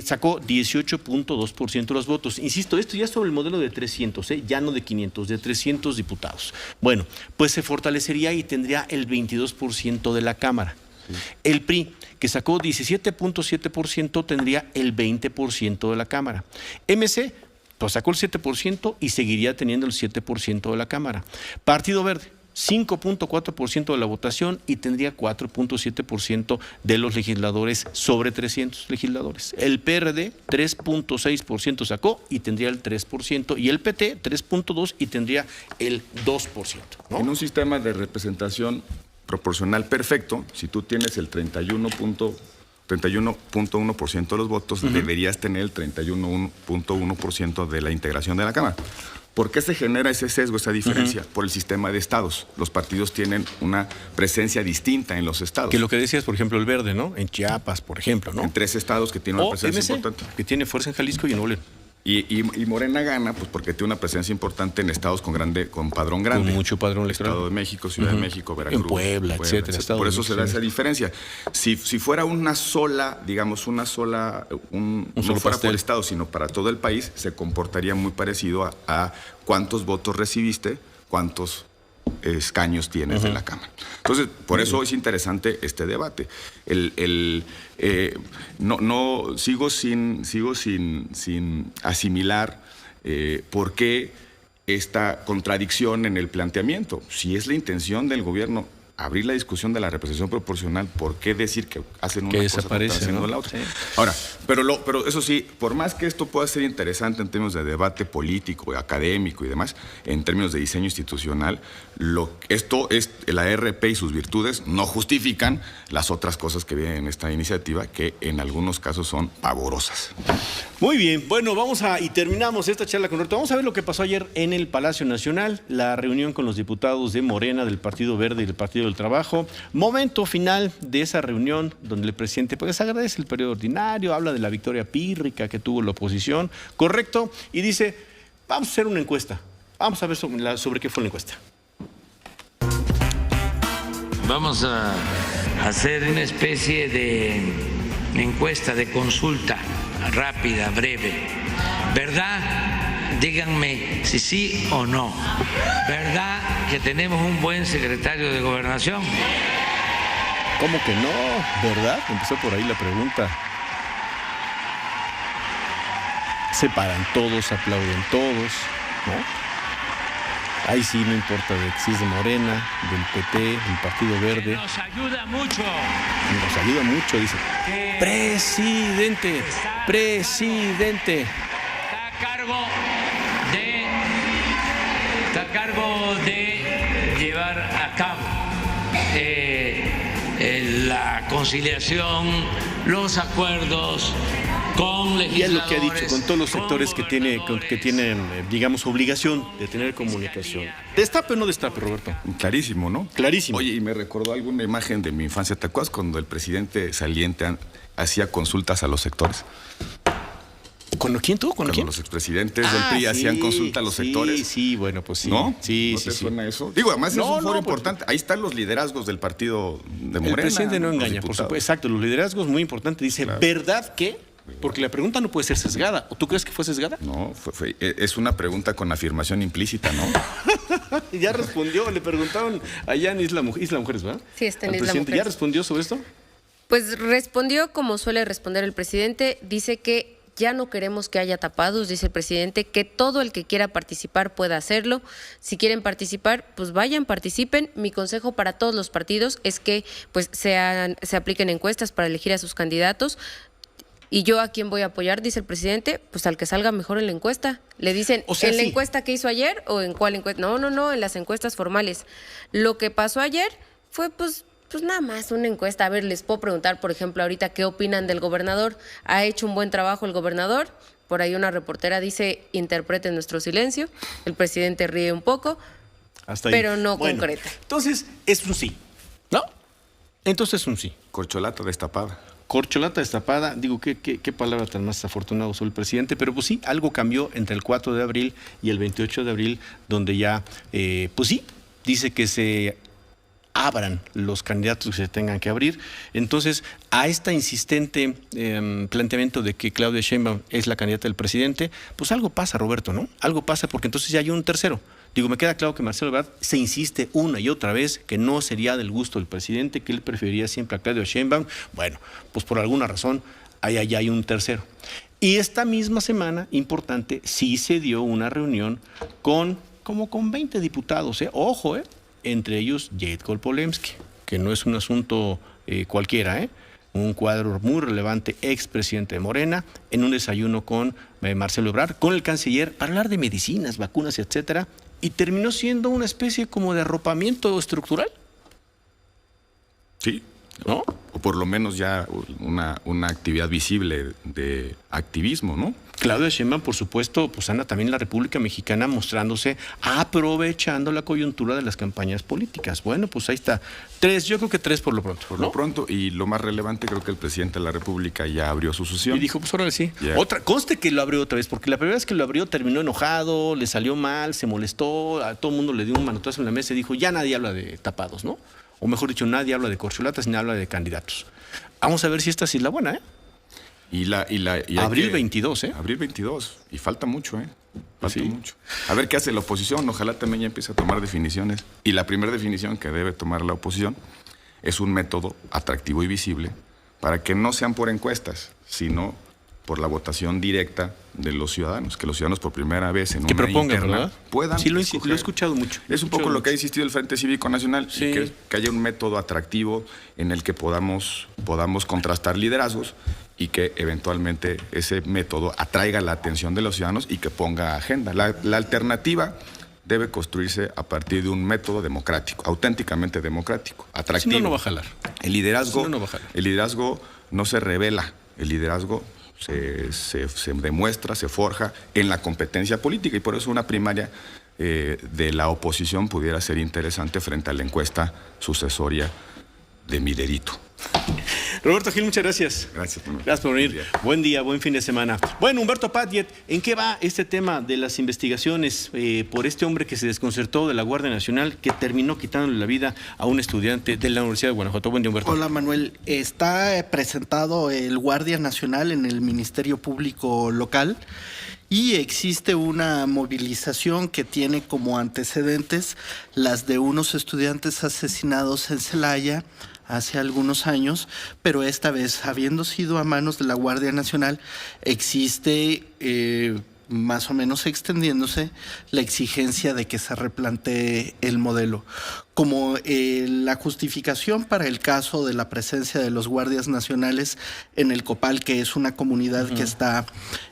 sacó 18.2% de los votos. Insisto, esto ya es sobre el modelo de 300, ya no de 500, de 300 diputados. Bueno, pues se fortalecería y tendría el 22% de la Cámara. Sí. El PRI, que sacó 17.7%, tendría el 20% de la Cámara. MC, pues sacó el 7% y seguiría teniendo el 7% de la Cámara. Partido Verde 5.4% de la votación y tendría 4.7% de los legisladores sobre 300 legisladores. El PRD 3.6% sacó y tendría el 3%, y el PT 3.2% y tendría el 2%, ¿no? En un sistema de representación proporcional perfecto, si tú tienes el 31.1% de los votos, deberías tener el 31.1% de la integración de la Cámara. ¿Por qué se genera ese sesgo, esa diferencia? Por el sistema de estados. Los partidos tienen una presencia distinta en los estados. Que lo que decías, por ejemplo, el Verde, ¿no? En Chiapas, por ejemplo, ¿no? En 3 estados que tienen una presencia importante. Que tiene fuerza en Jalisco y en Nuevo León. Y Morena gana pues porque tiene una presencia importante en estados con padrón grande. Con mucho padrón electoral. Estado de México, Ciudad de México, Veracruz. En Puebla, etcétera. Por eso se da esa diferencia. Si fuera una sola, digamos, no fuera por estado, sino para todo el país, se comportaría muy parecido a cuántos votos recibiste, cuántos escaños tienes en la Cámara. Entonces, por eso es interesante este debate. Sigo sin asimilar por qué esta contradicción en el planteamiento. Si es la intención del gobierno abrir la discusión de la representación proporcional, ¿por qué decir que hacen una cosa desaparece, haciendo la otra? Sí. Ahora, pero eso sí, por más que esto pueda ser interesante en términos de debate político, académico y demás, en términos de diseño institucional, la RP y sus virtudes no justifican las otras cosas que vienen en esta iniciativa, que en algunos casos son pavorosas. Muy bien, bueno, y terminamos esta charla con Roberto. Vamos a ver lo que pasó ayer en el Palacio Nacional, la reunión con los diputados de Morena, del Partido Verde y del Partido del Trabajo. Momento final de esa reunión donde el presidente pues agradece el periodo ordinario, habla de la victoria pírrica que tuvo la oposición, correcto, y dice, vamos a hacer una encuesta. Vamos a ver sobre qué fue la encuesta. Vamos a hacer una especie de encuesta, de consulta rápida, breve. ¿Verdad? Díganme si sí o no. ¿Verdad que tenemos un buen secretario de Gobernación? ¿Cómo que no? ¿Verdad? Empezó por ahí la pregunta. Se paran todos, aplauden todos, ¿no? Ahí sí no importa si es de Morena, del PT, del Partido Verde. Nos ayuda mucho. Nos ayuda mucho, dice. Presidente. Está a cargo de llevar a cabo la conciliación, los acuerdos con legisladores. Y es lo que ha dicho, con todos los sectores que tienen, digamos, obligación de tener comunicación. ¿Destape o no destape, Roberto? Clarísimo, ¿no? Clarísimo. Oye, y me recordó alguna imagen de mi infancia. ¿Te acuerdas cuando el presidente saliente hacía consultas a los sectores? ¿Con quién tú? ¿Con quién? Los expresidentes del PRI hacían consulta a los sectores. Sí, bueno, pues sí. ¿No? Sí, ¿No sí, te suena eso? Digo, además es un foro importante. Ahí están los liderazgos del partido de Morena. El presidente no engaña, por supuesto. Exacto, los liderazgos muy importantes. Dice, claro. ¿Verdad que? Porque la pregunta no puede ser sesgada. ¿O tú crees que fue sesgada? No, es una pregunta con afirmación implícita, ¿no? Ya respondió, le preguntaron allá en Isla Mujeres, ¿verdad? Sí, está en Isla Mujeres. ¿Ya respondió sobre esto? Pues respondió como suele responder el presidente. Dice que ya no queremos que haya tapados, dice el presidente, que todo el que quiera participar pueda hacerlo. Si quieren participar, pues vayan, participen. Mi consejo para todos los partidos es que pues se apliquen encuestas para elegir a sus candidatos. ¿Y yo a quién voy a apoyar? Dice el presidente, pues al que salga mejor en la encuesta. Le dicen, o sea, ¿en la encuesta que hizo ayer o en cuál encuesta? No, en las encuestas formales. Lo que pasó ayer fue pues nada más una encuesta. A ver, les puedo preguntar, por ejemplo, ahorita qué opinan del gobernador. ¿Ha hecho un buen trabajo el gobernador? Por ahí una reportera dice, interpreten nuestro silencio. El presidente ríe un poco, hasta ahí. Pero no concreta. Entonces, es un sí, ¿no? Entonces es un sí. Corcholata destapada. Corcholata destapada, digo, qué palabra tan más afortunada usó el presidente, pero pues sí, algo cambió entre el 4 de abril y el 28 de abril, donde ya, pues sí, dice que se abran los candidatos que se tengan que abrir. Entonces, a esta insistente planteamiento de que Claudia Sheinbaum es la candidata del presidente, pues algo pasa, Roberto, ¿no? Algo pasa porque entonces ya hay un tercero. Digo, me queda claro que Marcelo Ebrard se insiste una y otra vez que no sería del gusto del presidente, que él preferiría siempre a Claudia Sheinbaum. Bueno, pues por alguna razón, ahí hay un tercero. Y esta misma semana, importante, sí se dio una reunión con 20 diputados, Ojo, entre ellos Jade Kolpolemsky, que no es un asunto cualquiera, un cuadro muy relevante, expresidente de Morena, en un desayuno con Marcelo Ebrard, con el canciller, para hablar de medicinas, vacunas, etcétera, y terminó siendo una especie como de arropamiento estructural. Sí, ¿no? O por lo menos ya una actividad visible de activismo, ¿no? Claudia Sheinbaum, por supuesto, pues anda también en la República Mexicana mostrándose, aprovechando la coyuntura de las campañas políticas. Bueno, pues ahí está. 3, yo creo que 3 por lo pronto. Por lo pronto, y lo más relevante, creo que el presidente de la República ya abrió su sesión. Y dijo, pues órale, sí. Yeah. Conste que lo abrió otra vez, porque la primera vez que lo abrió terminó enojado, le salió mal, se molestó, a todo el mundo le dio un manotazo en la mesa y dijo, ya nadie habla de tapados, ¿no? O mejor dicho, nadie habla de corcholatas ni habla de candidatos. Vamos a ver si esta sí es la buena, Y abril 22, Abril 22. Y falta mucho, Falta Sí. mucho. A ver qué hace la oposición. Ojalá también ya empiece a tomar definiciones. Y la primera definición que debe tomar la oposición es un método atractivo y visible para que no sean por encuestas, sino por la votación directa de los ciudadanos. Que los ciudadanos por primera vez en que una propongan, interna ¿verdad? puedan Sí, lo he escoger. escuchado mucho. Es un poco lo que ha insistido el Frente Cívico Nacional, Sí. y que haya un método atractivo en el que podamos contrastar liderazgos y que eventualmente ese método atraiga la atención de los ciudadanos y que ponga agenda. La alternativa debe construirse a partir de un método democrático, auténticamente democrático, atractivo. Si no, no va a jalar. El liderazgo, Si no, no va a jalar. el liderazgo no se revela, el liderazgo se demuestra, se forja en la competencia política, y por eso una primaria de la oposición pudiera ser interesante frente a la encuesta sucesoria de Miderito. Roberto Gil, muchas gracias. Gracias, Manuel. Gracias por venir. Buen día. Buen fin de semana. Bueno, Humberto Padgett, ¿en qué va este tema de las investigaciones por este hombre que se desconcertó de la Guardia Nacional, que terminó quitándole la vida a un estudiante de la Universidad de Guanajuato? Buen día, Humberto. Hola, Manuel. Está presentado el Guardia Nacional en el Ministerio Público local y existe una movilización que tiene como antecedentes las de unos estudiantes asesinados en Celaya hace algunos años, pero esta vez, habiendo sido a manos de la Guardia Nacional, existe más o menos extendiéndose la exigencia de que se replantee el modelo. Como la justificación para el caso de la presencia de los guardias nacionales en el Copal, que es una comunidad que está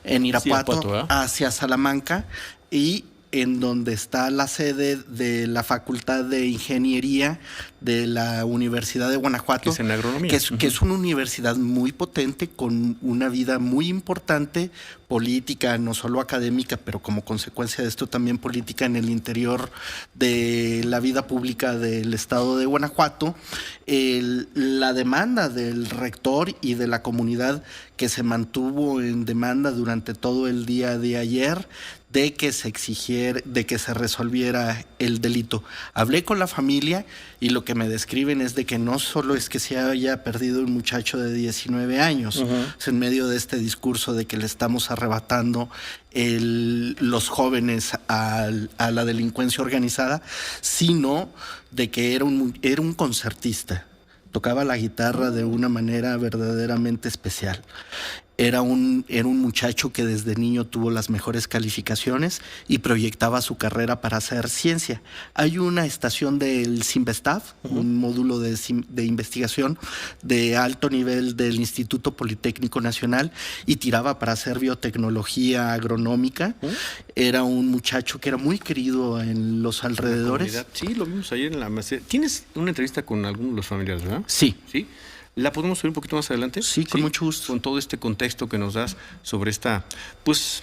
en Irapuato, hacia Salamanca, y en donde está la sede de la Facultad de Ingeniería de la Universidad de Guanajuato, que es en agronomía, que es una universidad muy potente, con una vida muy importante, política, no solo académica, pero como consecuencia de esto también política en el interior de la vida pública del estado de Guanajuato. La demanda del rector y de la comunidad, que se mantuvo en demanda durante todo el día de ayer, de que se resolviera el delito. Hablé con la familia y lo que me describen es de que no solo es que se haya perdido un muchacho de 19 años, es en medio de este discurso de que le estamos arrebatando los jóvenes a la delincuencia organizada, sino de que era un concertista. Tocaba la guitarra de una manera verdaderamente especial. Era un muchacho que desde niño tuvo las mejores calificaciones y proyectaba su carrera para hacer ciencia. Hay una estación del CIMBESTAB, un módulo de investigación de alto nivel del Instituto Politécnico Nacional, y tiraba para hacer biotecnología agronómica. Era un muchacho que era muy querido en los alrededores. Sí, lo vimos ayer en la mesa. ¿Tienes una entrevista con algunos de los familiares, verdad? Sí. ¿Sí? ¿La podemos subir un poquito más adelante? Sí, con mucho gusto. Con todo este contexto que nos das sobre esta, pues,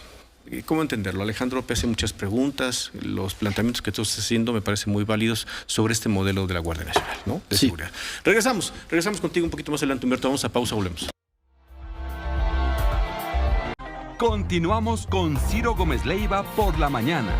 ¿cómo entenderlo? Alejandro López hace muchas preguntas, los planteamientos que tú estás haciendo me parecen muy válidos sobre este modelo de la Guardia Nacional, ¿no? De seguridad. Regresamos contigo un poquito más adelante, Humberto. Vamos a pausa, volvemos. Continuamos con Ciro Gómez Leiva por la mañana.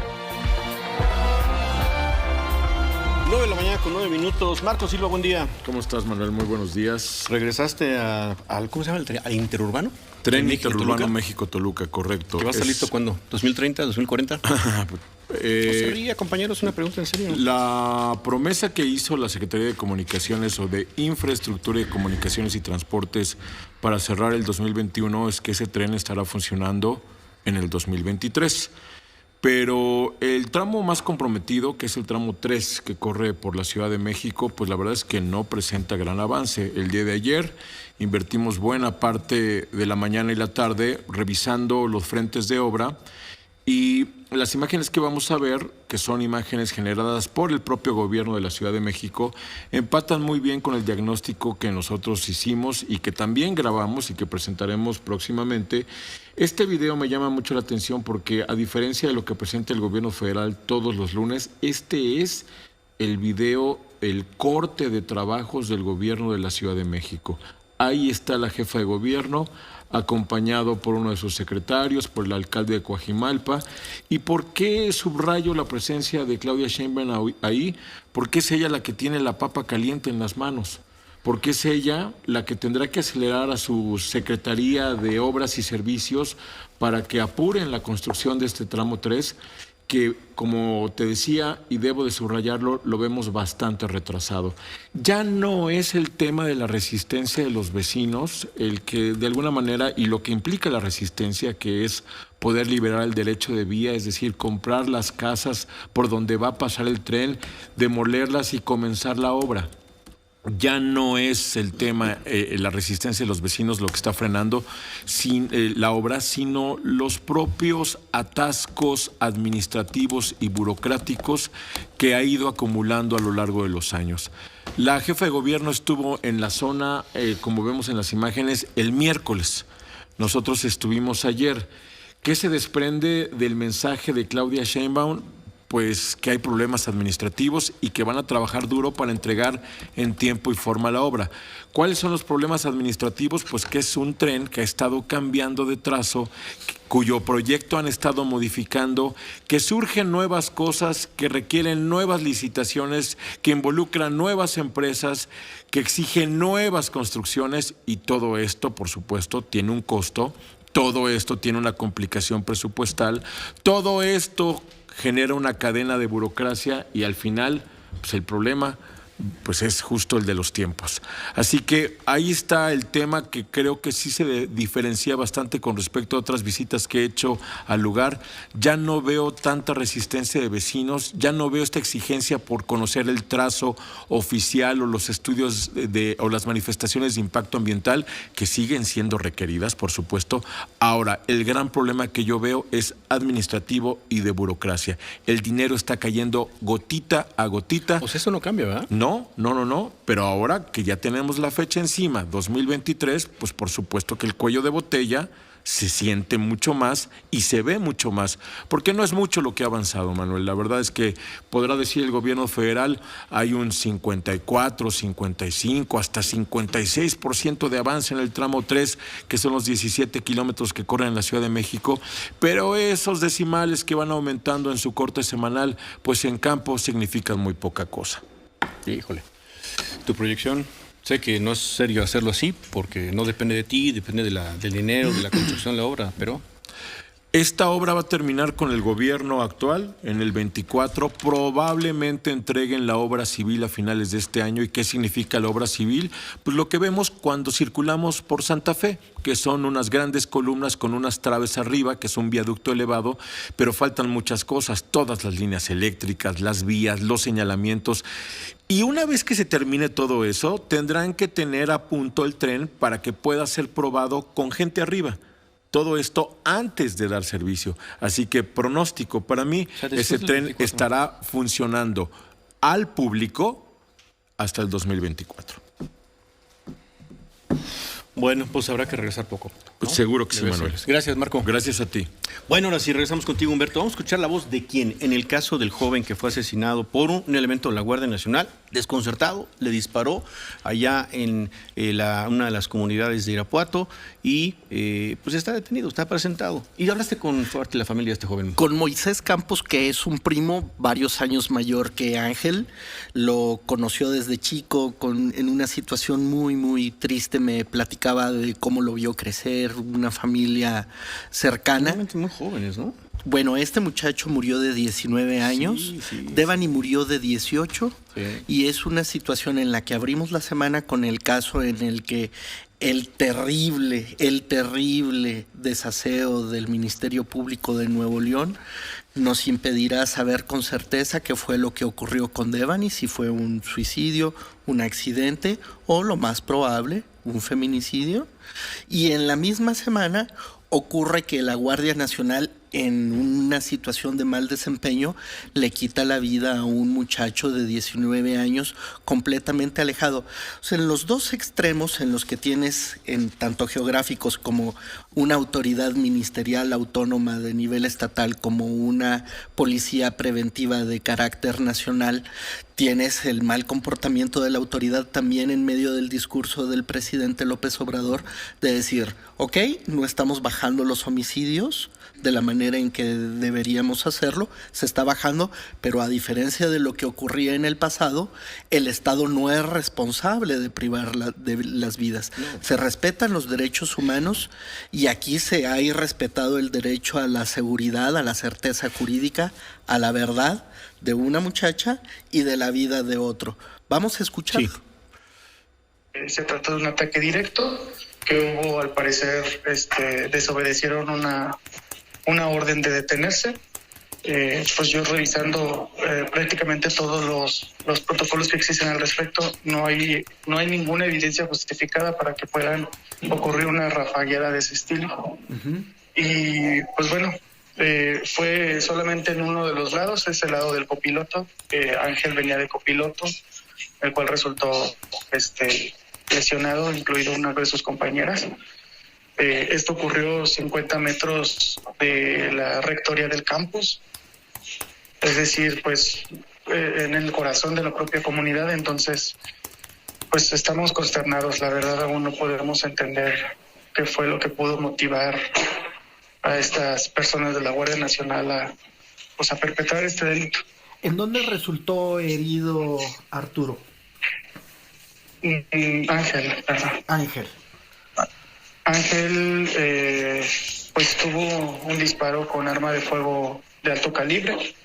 9 de la mañana con 9 minutos. Marco Silva, buen día. ¿Cómo estás, Manuel? Muy buenos días. ¿Regresaste al ¿cómo se llama el tren? ¿Al Interurbano? Tren Interurbano México-Toluca, correcto. ¿Que va a estar listo cuándo? ¿2030, 2040? No se ría, compañeros, una pregunta en serio. La promesa que hizo la Secretaría de Comunicaciones o de Infraestructura de Comunicaciones y Transportes para cerrar el 2021 es que ese tren estará funcionando en el 2023. Pero el tramo más comprometido, que es el tramo 3 que corre por la Ciudad de México, pues la verdad es que no presenta gran avance. El día de ayer invertimos buena parte de la mañana y la tarde revisando los frentes de obra, y las imágenes que vamos a ver, que son imágenes generadas por el propio gobierno de la Ciudad de México, empatan muy bien con el diagnóstico que nosotros hicimos y que también grabamos y que presentaremos próximamente. Este video me llama mucho la atención porque, a diferencia de lo que presenta el gobierno federal todos los lunes, este es el video, el corte de trabajos del gobierno de la Ciudad de México. Ahí está la jefa de gobierno, acompañado por uno de sus secretarios, por el alcalde de Coajimalpa. ¿Y por qué subrayo la presencia de Claudia Sheinbaum ahí? Porque es ella la que tiene la papa caliente en las manos. Porque es ella la que tendrá que acelerar a su Secretaría de Obras y Servicios para que apuren la construcción de este tramo 3, que, como te decía, y debo de subrayarlo, lo vemos bastante retrasado. Ya no es el tema de la resistencia de los vecinos, el que de alguna manera, y lo que implica la resistencia, que es poder liberar el derecho de vía, es decir, comprar las casas por donde va a pasar el tren, demolerlas y comenzar la obra. Ya no es el tema, la resistencia de los vecinos lo que está frenando la obra, sino los propios atascos administrativos y burocráticos que ha ido acumulando a lo largo de los años. La jefa de gobierno estuvo en la zona, como vemos en las imágenes, el miércoles. Nosotros estuvimos ayer. ¿Qué se desprende del mensaje de Claudia Sheinbaum? Pues que hay problemas administrativos y que van a trabajar duro para entregar en tiempo y forma la obra. ¿Cuáles son los problemas administrativos? Pues que es un tren que ha estado cambiando de trazo, cuyo proyecto han estado modificando, que surgen nuevas cosas, que requieren nuevas licitaciones, que involucran nuevas empresas, que exigen nuevas construcciones, y todo esto, por supuesto, tiene un costo. Todo esto tiene una complicación presupuestal. Todo esto genera una cadena de burocracia y al final, pues el problema pues es justo el de los tiempos. Así que ahí está el tema, que creo que sí se diferencia bastante con respecto a otras visitas que he hecho al lugar. Ya no veo tanta resistencia de vecinos, ya no veo esta exigencia por conocer el trazo oficial o los estudios o las manifestaciones de impacto ambiental, que siguen siendo requeridas, por supuesto. Ahora, el gran problema que yo veo es administrativo y de burocracia. El dinero está cayendo gotita a gotita. Pues eso no cambia, ¿verdad? No, pero ahora que ya tenemos la fecha encima, 2023, pues por supuesto que el cuello de botella se siente mucho más y se ve mucho más, porque no es mucho lo que ha avanzado, Manuel. La verdad es que podrá decir el gobierno federal, hay un 54, 55, hasta 56% de avance en el tramo 3, que son los 17 kilómetros que corren en la Ciudad de México, pero esos decimales que van aumentando en su corte semanal, pues en campo significan muy poca cosa. Híjole, tu proyección, sé que no es serio hacerlo así, porque no depende de ti, depende del dinero, de la construcción de la obra, pero... Esta obra va a terminar con el gobierno actual en el 24. Probablemente entreguen la obra civil a finales de este año. ¿Y qué significa la obra civil? Pues lo que vemos cuando circulamos por Santa Fe, que son unas grandes columnas con unas traves arriba, que es un viaducto elevado, pero faltan muchas cosas, todas las líneas eléctricas, las vías, los señalamientos. Y una vez que se termine todo eso, tendrán que tener a punto el tren para que pueda ser probado con gente arriba. Todo esto antes de dar servicio. Así que pronóstico para mí, ese tren estará funcionando al público hasta el 2024. Bueno, pues habrá que regresar poco, ¿no? Pues seguro que sí, Manuel. Gracias, Marco. Gracias a ti. Bueno, ahora sí regresamos contigo, Humberto. Vamos a escuchar la voz de quien, en el caso del joven que fue asesinado por un elemento de la Guardia Nacional, desconcertado, le disparó allá en una de las comunidades de Irapuato y pues está detenido, está presentado. Y hablaste con parte de la familia de este joven. Con Moisés Campos, que es un primo varios años mayor que Ángel. Lo conoció desde chico en una situación muy, muy triste. Me platicaba de cómo lo vio crecer, una familia cercana. Realmente muy jóvenes, ¿no? Bueno, este muchacho murió de 19 años, Devani murió de 18, y es una situación en la que abrimos la semana con el caso en el que el terrible desaseo del Ministerio Público de Nuevo León nos impedirá saber con certeza qué fue lo que ocurrió con Devani, si fue un suicidio, un accidente o, lo más probable, un feminicidio. Y en la misma semana ocurre que la Guardia Nacional, en una situación de mal desempeño, le quita la vida a un muchacho de 19 años completamente alejado. O sea, en los dos extremos en los que tienes, en tanto geográficos como una autoridad ministerial autónoma de nivel estatal como una policía preventiva de carácter nacional, tienes el mal comportamiento de la autoridad también en medio del discurso del presidente López Obrador de decir, ok, no estamos bajando los homicidios de la manera en que deberíamos hacerlo, se está bajando, pero a diferencia de lo que ocurría en el pasado, el Estado no es responsable de privar de las vidas. No. Se respetan los derechos humanos y aquí se ha irrespetado el derecho a la seguridad, a la certeza jurídica, a la verdad de una muchacha y de la vida de otro. Vamos a escuchar. Sí. Se trata de un ataque directo que hubo, al parecer, desobedecieron una orden de detenerse. Pues yo revisando prácticamente todos los protocolos que existen al respecto, no hay ninguna evidencia justificada para que puedan ocurrir una rafagueada de ese estilo. Uh-huh. Y pues bueno, fue solamente en uno de los lados, es el lado del copiloto. Ángel venía de copiloto, el cual resultó lesionado, incluido una de sus compañeras. Esto ocurrió 50 metros de la rectoría del campus, es decir, pues en el corazón de la propia comunidad. Entonces, pues estamos consternados. La verdad, aún no podemos entender qué fue lo que pudo motivar a estas personas de la Guardia Nacional a perpetrar este delito. ¿En dónde resultó herido Arturo? Ángel. Ángel, pues tuvo un disparo con arma de fuego de alto calibre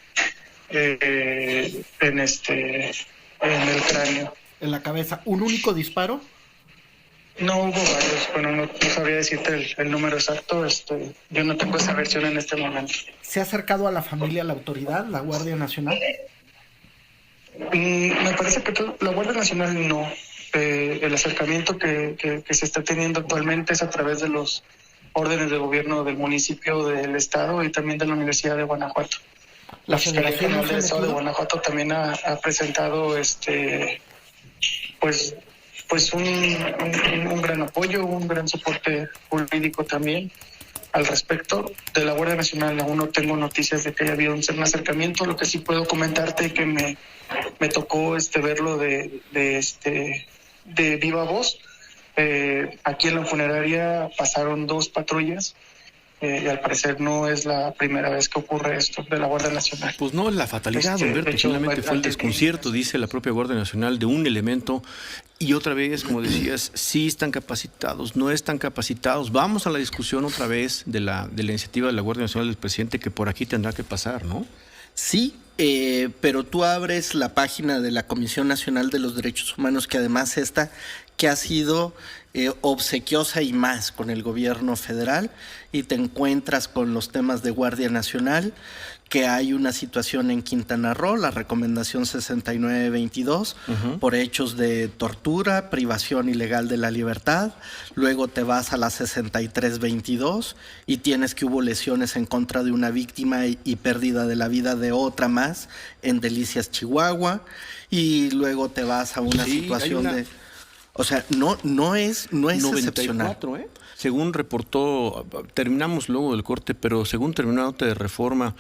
en el cráneo. ¿En la cabeza? ¿Un único disparo? No, hubo varios. Bueno, no sabría decirte el número exacto. Yo no tengo esa versión en este momento. ¿Se ha acercado a la familia, a la autoridad, la Guardia Nacional? Me parece que la Guardia Nacional no. El acercamiento que se está teniendo actualmente es a través de los órdenes de gobierno del municipio, del estado y también de la Universidad de Guanajuato. La Fiscalía General del Estado de Guanajuato también ha presentado pues un gran apoyo, un gran soporte jurídico también al respecto. De la Guardia Nacional aún no tengo noticias de que haya habido un acercamiento. Lo que sí puedo comentarte que me tocó verlo de viva voz. Aquí en la funeraria pasaron 2 patrullas y al parecer no es la primera vez que ocurre esto de la Guardia Nacional. Pues no es la fatalidad, Humberto, finalmente fue el desconcierto, dice la propia Guardia Nacional, de un elemento. Y otra vez, como decías, sí están capacitados, no están capacitados. Vamos a la discusión otra vez de la iniciativa de la Guardia Nacional del presidente, que por aquí tendrá que pasar, ¿no? Sí, pero tú abres la página de la Comisión Nacional de los Derechos Humanos, que además que ha sido obsequiosa y más con el gobierno federal, y te encuentras con los temas de Guardia Nacional, que hay una situación en Quintana Roo, la recomendación 6922, por hechos de tortura, privación ilegal de la libertad. Luego te vas a la 6322 y tienes que hubo lesiones en contra de una víctima y pérdida de la vida de otra más en Delicias, Chihuahua. Y luego te vas a una situación de... O sea, no es 94, excepcional. Según reportó, terminamos luego del corte, pero según terminó la nota de Reforma,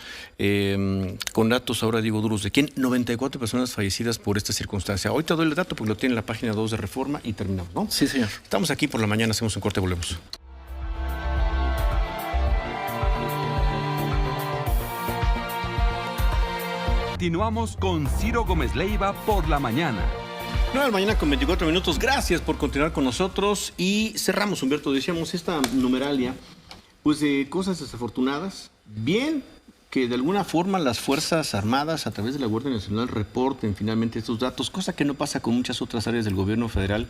con datos ahora digo duros de quién, 94 personas fallecidas por esta circunstancia. Hoy te doy el dato porque lo tiene en la página 2 de Reforma y terminamos, ¿no? Sí, señor. Estamos aquí por la mañana, hacemos un corte, volvemos. Continuamos con Ciro Gómez Leiva por la mañana. 9 de la mañana con 24 minutos. Gracias por continuar con nosotros. Y cerramos, Humberto, decíamos, esta numeralia, pues de cosas desafortunadas. Bien que de alguna forma las Fuerzas Armadas, a través de la Guardia Nacional, reporten finalmente estos datos, cosa que no pasa con muchas otras áreas del gobierno federal,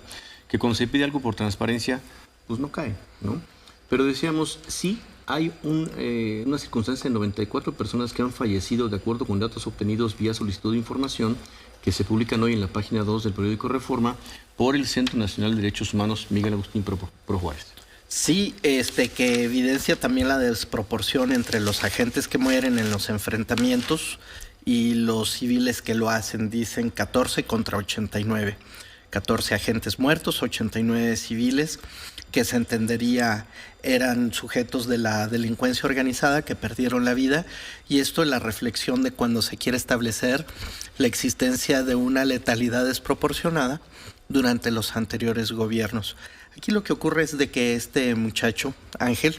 que cuando se pide algo por transparencia, pues no cae, ¿no? Pero decíamos, sí, hay una circunstancia de 94 personas que han fallecido de acuerdo con datos obtenidos vía solicitud de información que se publican hoy en la página 2 del periódico Reforma por el Centro Nacional de Derechos Humanos Miguel Agustín Pro Juárez. Sí, que evidencia también la desproporción entre los agentes que mueren en los enfrentamientos y los civiles que lo hacen. Dicen 14 contra 89. 14 agentes muertos, 89 civiles, que se entendería eran sujetos de la delincuencia organizada que perdieron la vida, y esto es la reflexión de cuando se quiere establecer la existencia de una letalidad desproporcionada durante los anteriores gobiernos. Aquí lo que ocurre es de que este muchacho, Ángel,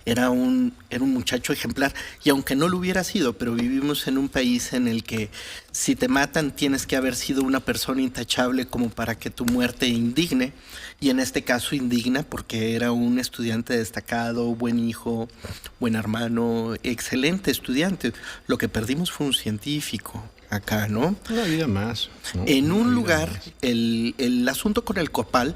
era un muchacho ejemplar, y aunque no lo hubiera sido, pero vivimos en un país en el que si te matan tienes que haber sido una persona intachable como para que tu muerte indigne, y en este caso indigna porque era un estudiante destacado, buen hijo, buen hermano, excelente estudiante. Lo que perdimos fue un científico acá, ¿no? Una vida más, ¿no? En un lugar, el asunto con el Copal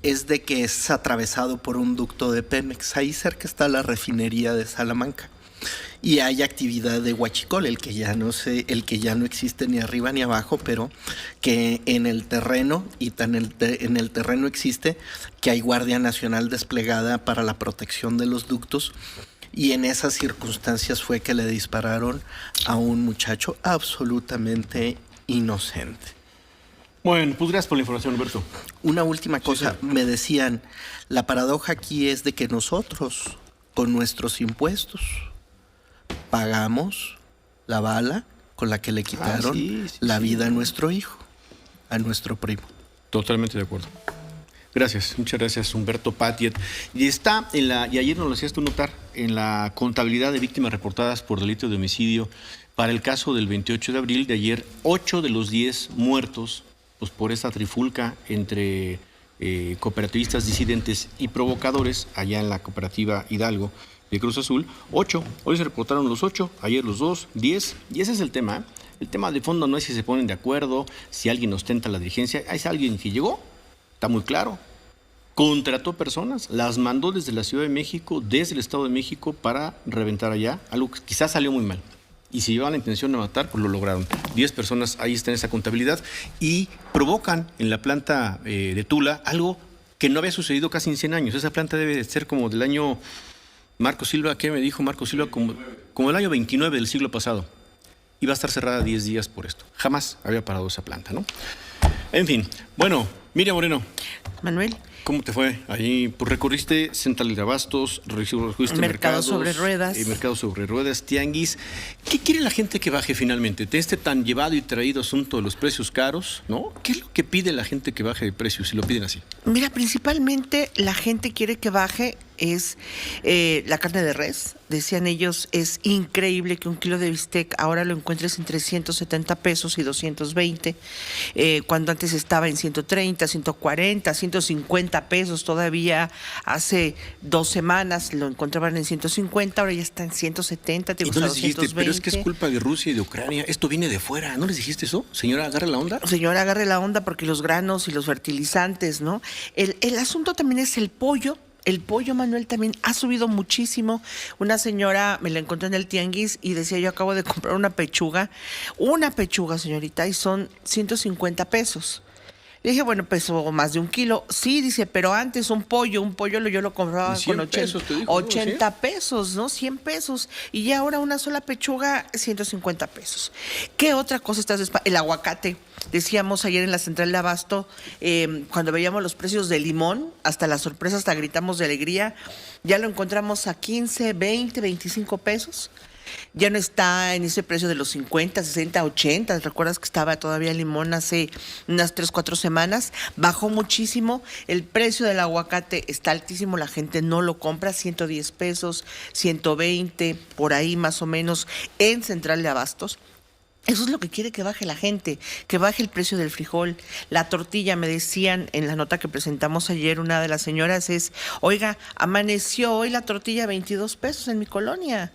es de que es atravesado por un ducto de Pemex. Ahí cerca está la refinería de Salamanca. Y hay actividad de huachicol, el que ya no existe ni arriba ni abajo, pero que en el terreno, y en el terreno existe que hay Guardia Nacional desplegada para la protección de los ductos. Y en esas circunstancias fue que le dispararon a un muchacho absolutamente inocente. Bueno, pues gracias por la información, Humberto. Una última cosa, sí. Me decían, la paradoja aquí es de que nosotros, con nuestros impuestos, pagamos la bala con la que le quitaron la vida a nuestro hijo, a nuestro primo. Totalmente de acuerdo. Gracias, muchas gracias, Humberto Patiet. Y está y ayer nos lo hacías tú notar, en la contabilidad de víctimas reportadas por delito de homicidio para el caso del 28 de abril de ayer, 8 de los 10 muertos pues por esta trifulca entre cooperativistas disidentes y provocadores allá en la cooperativa Hidalgo de Cruz Azul. 8, hoy se reportaron los 8, ayer los 2, 10, y ese es el tema. El tema de fondo no es si se ponen de acuerdo, si alguien ostenta la dirigencia, es alguien que llegó, está muy claro, contrató personas, las mandó desde la Ciudad de México, desde el Estado de México para reventar allá, algo que quizás salió muy mal. Y si llevaban la intención de matar, pues lo lograron. 10 personas, ahí está en esa contabilidad, y provocan en la planta de Tula algo que no había sucedido casi en 100 años. Esa planta debe de ser como del año, Marco Silva, ¿qué me dijo Marco Silva? Como el año 29 del siglo pasado. Iba a estar cerrada 10 días por esto. Jamás había parado esa planta, ¿no? En fin, bueno, Miriam Moreno. Manuel. ¿Cómo te fue? Ahí pues recorriste Central de Abastos, recorriste mercados sobre ruedas. Mercados sobre ruedas, tianguis. ¿Qué quiere la gente que baje finalmente? De este tan llevado y traído asunto de los precios caros, ¿no? ¿Qué es lo que pide la gente que baje de precios si lo piden así? Mira, principalmente la gente quiere que baje es la carne de res. Decían ellos, es increíble que un kilo de bistec ahora lo encuentres entre 170 pesos y 220, cuando antes estaba en 130, 140, 150 pesos. Todavía hace 2 semanas lo encontraban en 150, ahora ya está en 170. Y no les dijiste, pero es que es culpa de Rusia y de Ucrania, esto viene de fuera. ¿No les dijiste eso? Señora, agarre la onda. Señora, agarre la onda porque los granos y los fertilizantes, ¿no? El asunto también es el pollo. El pollo, Manuel, también ha subido muchísimo. Una señora me la encontré en el tianguis y decía, yo acabo de comprar una pechuga, señorita, y son 150 pesos. Le dije, bueno, pesó más de 1 kilo. Sí, dice, pero antes un pollo yo lo compraba con 80 pesos, ¿no? 100 pesos. Y ya ahora una sola pechuga, 150 pesos. ¿Qué otra cosa estás el aguacate? Decíamos ayer en la central de Abasto, cuando veíamos los precios del limón, hasta la sorpresa, hasta gritamos de alegría, ya lo encontramos a 15, 20, 25 pesos. Ya no está en ese precio de los 50, 60, 80. ¿Recuerdas que estaba todavía el limón hace unas 3, 4 semanas? Bajó muchísimo. El precio del aguacate está altísimo. La gente no lo compra. 110 pesos, 120, por ahí más o menos, en Central de Abastos. Eso es lo que quiere que baje la gente, que baje el precio del frijol. La tortilla, me decían en la nota que presentamos ayer, una de las señoras es, oiga, amaneció hoy la tortilla a 22 pesos en mi colonia,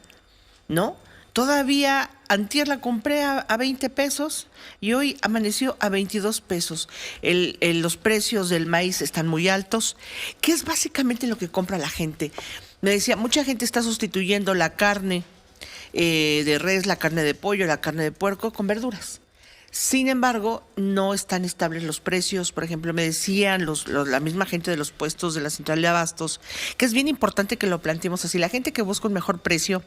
¿no? Todavía antier la compré a 20 pesos y hoy amaneció a 22 pesos. Los precios del maíz están muy altos, que es básicamente lo que compra la gente. Me decía, mucha gente está sustituyendo la carne de res, la carne de pollo, la carne de puerco con verduras. Sin embargo, no están estables los precios. Por ejemplo, me decían la misma gente de los puestos de la central de abastos, que es bien importante que lo planteemos así. La gente que busca un mejor precio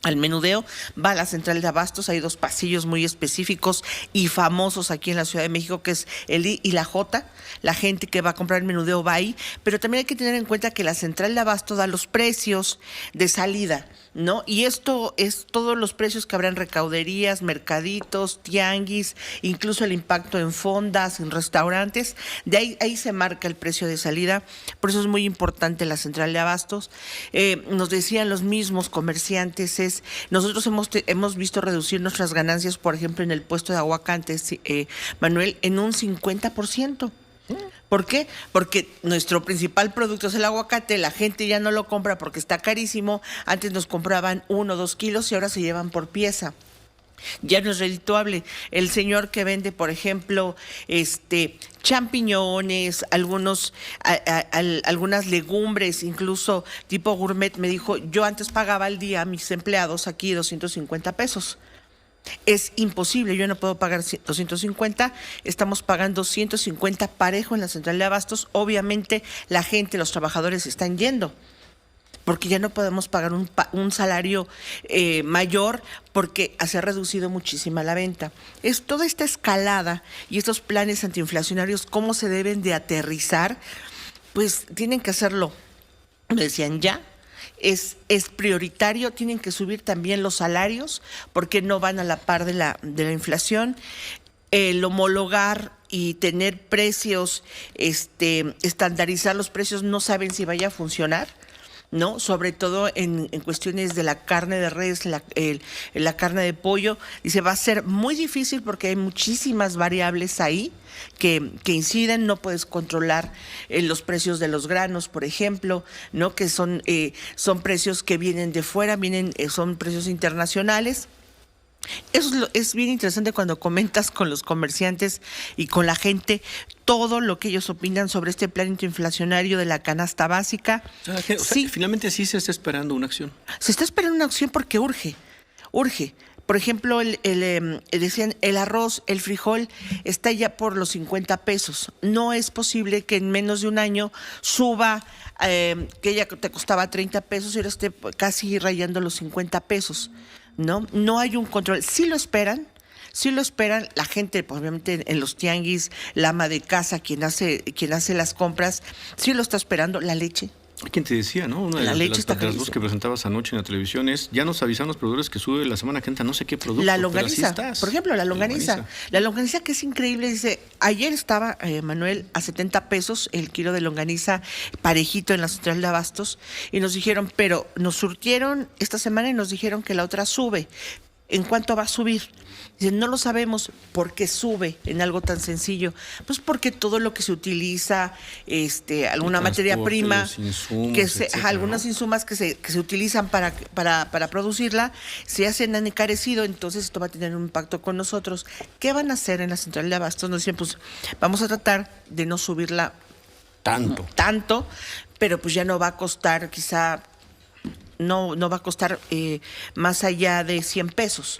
al menudeo va a la central de abastos. Hay 2 pasillos muy específicos y famosos aquí en la Ciudad de México, que es el I y la J. La gente que va a comprar el menudeo va ahí, pero también hay que tener en cuenta que la central de abastos da los precios de salida, ¿no? Y esto es todos los precios que habrá en recauderías, mercaditos, tianguis, incluso el impacto en fondas, en restaurantes. De ahí se marca el precio de salida. Por eso es muy importante la central de abastos. Nos decían los mismos comerciantes, nosotros hemos visto reducir nuestras ganancias, por ejemplo, en el puesto de aguacates, Manuel, en un 50%. ¿Por qué? Porque nuestro principal producto es el aguacate, la gente ya no lo compra porque está carísimo. Antes nos compraban 1 o 2 kilos y ahora se llevan por pieza. Ya no es redituable. El señor que vende, por ejemplo, champiñones, algunas legumbres, incluso tipo gourmet, me dijo, yo antes pagaba al día a mis empleados aquí 250 pesos. Es imposible, yo no puedo pagar 250, estamos pagando 150 parejo en la central de abastos. Obviamente la gente, los trabajadores están yendo, porque ya no podemos pagar un salario mayor porque se ha reducido muchísima la venta. Es toda esta escalada y estos planes antiinflacionarios, cómo se deben de aterrizar, pues tienen que hacerlo, me decían ya. Es prioritario, tienen que subir también los salarios porque no van a la par de la inflación. El homologar y tener precios, estandarizar los precios, no saben si vaya a funcionar, ¿no? Sobre todo en cuestiones de la carne de res, la carne de pollo. Dice, va a ser muy difícil porque hay muchísimas variables ahí que inciden. No puedes controlar los precios de los granos, por ejemplo, ¿no? Que son precios que vienen de fuera, son precios internacionales. Eso es bien interesante cuando comentas con los comerciantes y con la gente todo lo que ellos opinan sobre este plan antiinflacionario de la canasta básica. Finalmente sí se está esperando una acción. Se está esperando una acción porque urge. Por ejemplo, decían, el arroz, el frijol está ya por los 50 pesos. No es posible que en menos de un año suba, que ya te costaba 30 pesos y ahora esté casi rayando los 50 pesos. No hay un control. Sí lo esperan la gente, pues, obviamente en los tianguis, la ama de casa, quien hace las compras, sí lo está esperando. La leche. ¿Quién te decía, no? Una de las dos que presentabas anoche en la televisión es, ya nos avisaron los productores que sube la semana que entra no sé qué producto. La longaniza, por ejemplo, la longaniza. La longaniza, que es increíble, dice, ayer estaba, Manuel, a 70 pesos el kilo de longaniza parejito en la central de abastos y nos dijeron, pero nos surtieron esta semana y nos dijeron que la otra sube. ¿En cuánto va a subir? Dicen, no lo sabemos. ¿Por qué sube en algo tan sencillo? Pues porque todo lo que se utiliza, alguna materia prima, algunos insumos que se utilizan para producirla, se hacen encarecido, entonces esto va a tener un impacto con nosotros. ¿Qué van a hacer en la central de abastos? Nos dicen, pues vamos a tratar de no subirla tanto, pero pues ya no va a costar quizá... No va a costar más allá de 100 pesos,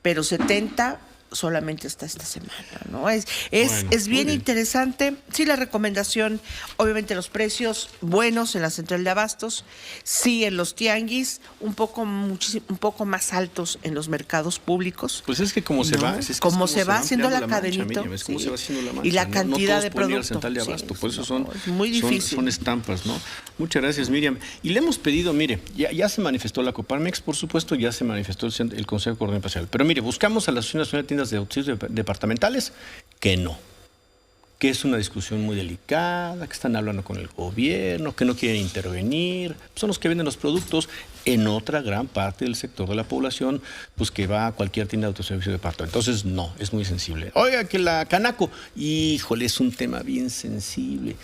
pero 70 solamente está esta semana, ¿no? Es bien interesante. Sí, la recomendación, obviamente los precios buenos en la central de abastos, sí en los tianguis, un poco más altos en los mercados públicos. Pues es que como se va haciendo la cadenita, y la cantidad de productos. Central de abasto, por eso son muy difícil. Son estampas, ¿no? Muchas gracias, Miriam. Y le hemos pedido, mire, ya se manifestó la Coparmex, por supuesto, ya se manifestó el Consejo de Coordinación Empresarial. Pero mire, buscamos a la Asociación Nacional de Tiendas de Auxilios Departamentales que es una discusión muy delicada, que están hablando con el gobierno, que no quieren intervenir. Son los que venden los productos en otra gran parte del sector de la población, pues que va a cualquier tienda de autoservicio de departamento. Entonces, no, es muy sensible. Oiga, que la Canaco, híjole, es un tema bien sensible.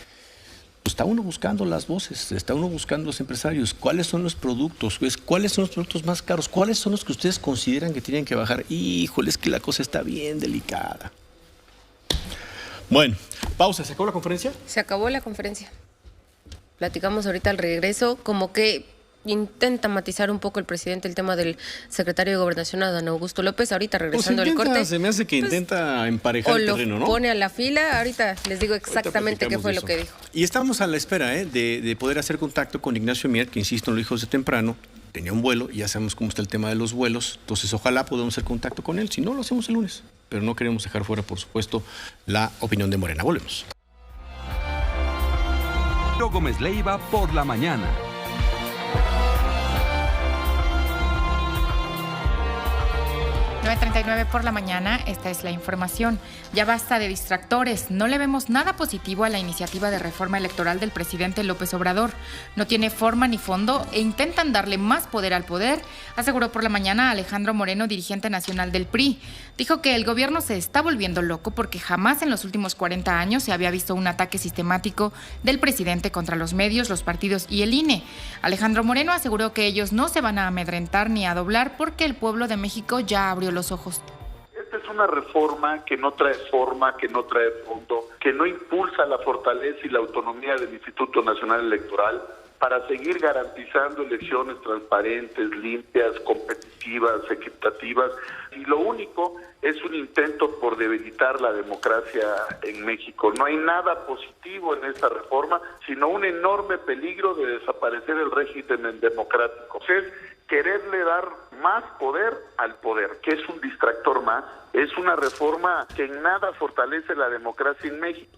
Pues está uno buscando las voces, está uno buscando los empresarios, cuáles son los productos, cuáles son los productos más caros, cuáles son los que ustedes consideran que tienen que bajar. Híjole, es que la cosa está bien delicada. Bueno, pausa, ¿se acabó la conferencia? Se acabó la conferencia. Platicamos ahorita al regreso, como que intenta matizar un poco el presidente el tema del secretario de Gobernación, Adán Augusto López. Ahorita regresando del corte. Se me hace que intenta emparejar el terreno, ¿no? O lo pone a la fila. Ahorita les digo exactamente qué fue lo que dijo. Y estamos a la espera de poder hacer contacto con Ignacio Mier, que insisto, lo dijo desde temprano. Tenía un vuelo y ya sabemos cómo está el tema de los vuelos. Entonces, ojalá podamos hacer contacto con él. Si no, lo hacemos el lunes. Pero no queremos dejar fuera, por supuesto, la opinión de Morena. Volvemos. Ciro Gómez Leiva por la mañana. 9:39 por la mañana, esta es la información. Ya basta de distractores, no le vemos nada positivo a la iniciativa de reforma electoral del presidente López Obrador. No tiene forma ni fondo e intentan darle más poder al poder, aseguró por la mañana Alejandro Moreno, dirigente nacional del PRI. Dijo que el gobierno se está volviendo loco porque jamás en los últimos 40 años se había visto un ataque sistemático del presidente contra los medios, los partidos y el INE. Alejandro Moreno aseguró que ellos no se van a amedrentar ni a doblar porque el pueblo de México ya abrió los ojos. Esta es una reforma que no trae forma, que no trae fondo, que no impulsa la fortaleza y la autonomía del Instituto Nacional Electoral para seguir garantizando elecciones transparentes, limpias, competitivas, equitativas. Y lo único es un intento por debilitar la democracia en México. No hay nada positivo en esta reforma, sino un enorme peligro de desaparecer el régimen democrático. Es quererle dar más poder al poder, que es un distractor más. Es una reforma que en nada fortalece la democracia en México.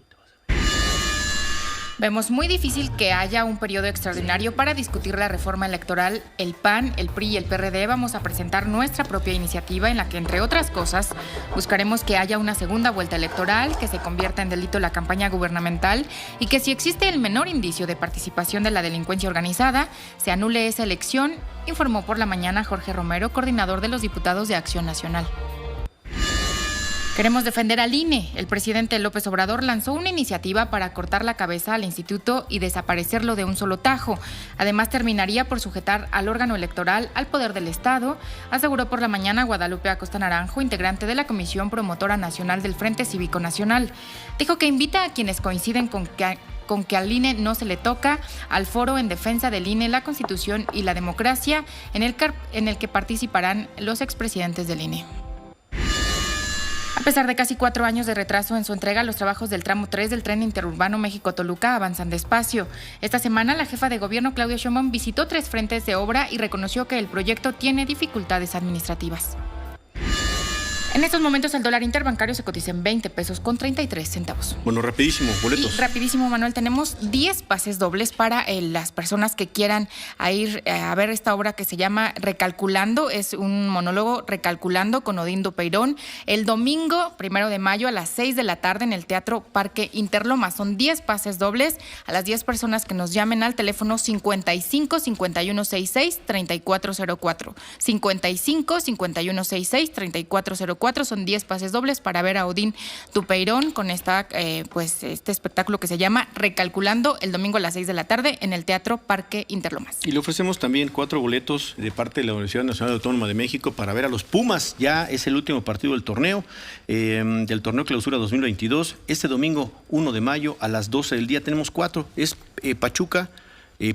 Vemos muy difícil que haya un periodo extraordinario para discutir la reforma electoral. El PAN, el PRI y el PRD vamos a presentar nuestra propia iniciativa en la que, entre otras cosas, buscaremos que haya una segunda vuelta electoral, que se convierta en delito la campaña gubernamental y que si existe el menor indicio de participación de la delincuencia organizada, se anule esa elección, informó por la mañana Jorge Romero, coordinador de los diputados de Acción Nacional. Queremos defender al INE. El presidente López Obrador lanzó una iniciativa para cortar la cabeza al instituto y desaparecerlo de un solo tajo. Además, terminaría por sujetar al órgano electoral al poder del Estado, aseguró por la mañana Guadalupe Acosta Naranjo, integrante de la Comisión Promotora Nacional del Frente Cívico Nacional. Dijo que invita a quienes coinciden con que al INE no se le toca, al foro en defensa del INE, la Constitución y la democracia, en el que participarán los expresidentes del INE. A pesar de casi 4 años de retraso en su entrega, los trabajos del tramo 3 del tren interurbano México-Toluca avanzan despacio. Esta semana, la jefa de gobierno, Claudia Sheinbaum, visitó 3 frentes de obra y reconoció que el proyecto tiene dificultades administrativas. En estos momentos el dólar interbancario se cotiza en 20 pesos con 33 centavos. Bueno, rapidísimo, boletos. Y rapidísimo, Manuel, tenemos 10 pases dobles para las personas que quieran ir a ver esta obra que se llama Recalculando. Es un monólogo Recalculando con Odín Dupeirón. El domingo 1 de mayo a las 6 de la tarde en el Teatro Parque Interlomas. Son 10 pases dobles a las 10 personas que nos llamen al teléfono 55 5166 3404. 55 5166 3404. Son 10 pases dobles para ver a Odín Dupeirón con este espectáculo que se llama Recalculando el domingo a las 6 de la tarde en el Teatro Parque Interlomas. Y le ofrecemos también 4 boletos de parte de la Universidad Nacional Autónoma de México para ver a los Pumas. Ya es el último partido del torneo Clausura 2022. Este domingo 1 de mayo a las 12 del día tenemos 4. Es Pachuca,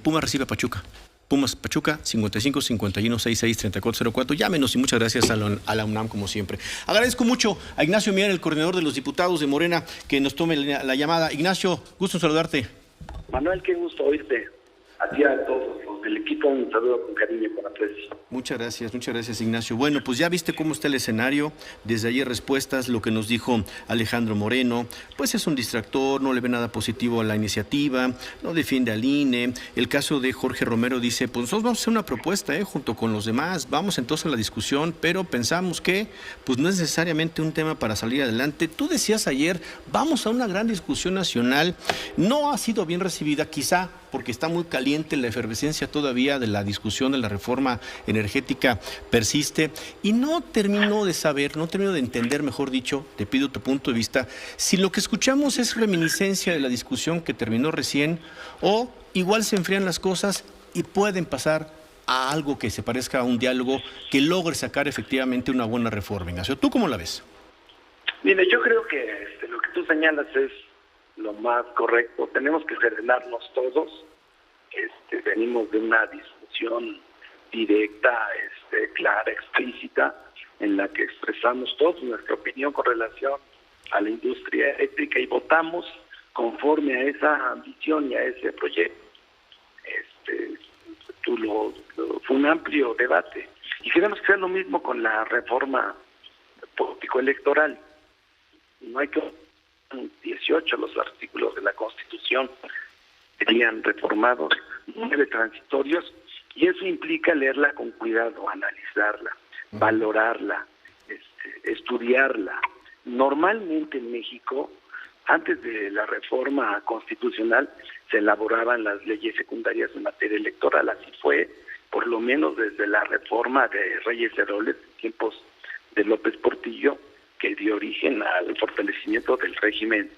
Pumas recibe a Pachuca. Pumas Pachuca, 55 51 66 3404. Llámenos y muchas gracias a la UNAM como siempre. Agradezco mucho a Ignacio Mier, el coordinador de los diputados de Morena, que nos tome la llamada. Ignacio, gusto en saludarte. Manuel, qué gusto oírte. A ti, a todos los del equipo, un saludo con cariño y con aprecio. Muchas gracias, Ignacio. Bueno, pues ya viste cómo está el escenario. Desde ayer respuestas, lo que nos dijo Alejandro Moreno, pues es un distractor, no le ve nada positivo a la iniciativa, no defiende al INE. El caso de Jorge Romero dice, pues nosotros vamos a hacer una propuesta, junto con los demás, vamos entonces a la discusión, pero pensamos que pues no es necesariamente un tema para salir adelante. Tú decías ayer, vamos a una gran discusión nacional, no ha sido bien recibida, quizá porque está muy caliente la efervescencia todavía de la discusión de la reforma energética persiste y no termino de entender, mejor dicho, te pido tu punto de vista, si lo que escuchamos es reminiscencia de la discusión que terminó recién o igual se enfrían las cosas y pueden pasar a algo que se parezca a un diálogo que logre sacar efectivamente una buena reforma. Ignacio, ¿tú cómo la ves? Mire, yo creo que lo que tú señalas es lo más correcto. Tenemos que serenarnos todos. Venimos de una discusión posición directa, clara, explícita, en la que expresamos todos nuestra opinión con relación a la industria eléctrica y votamos conforme a esa ambición y a ese proyecto. Fue un amplio debate y queremos que sea lo mismo con la reforma político-electoral. No hay que 18 los artículos de la Constitución serían reformados, 9 transitorios, y eso implica leerla con cuidado, analizarla, valorarla, estudiarla. Normalmente en México, antes de la reforma constitucional, se elaboraban las leyes secundarias en materia electoral. Así fue, por lo menos desde la reforma de Reyes Heroles, en tiempos de López Portillo, que dio origen al fortalecimiento del régimen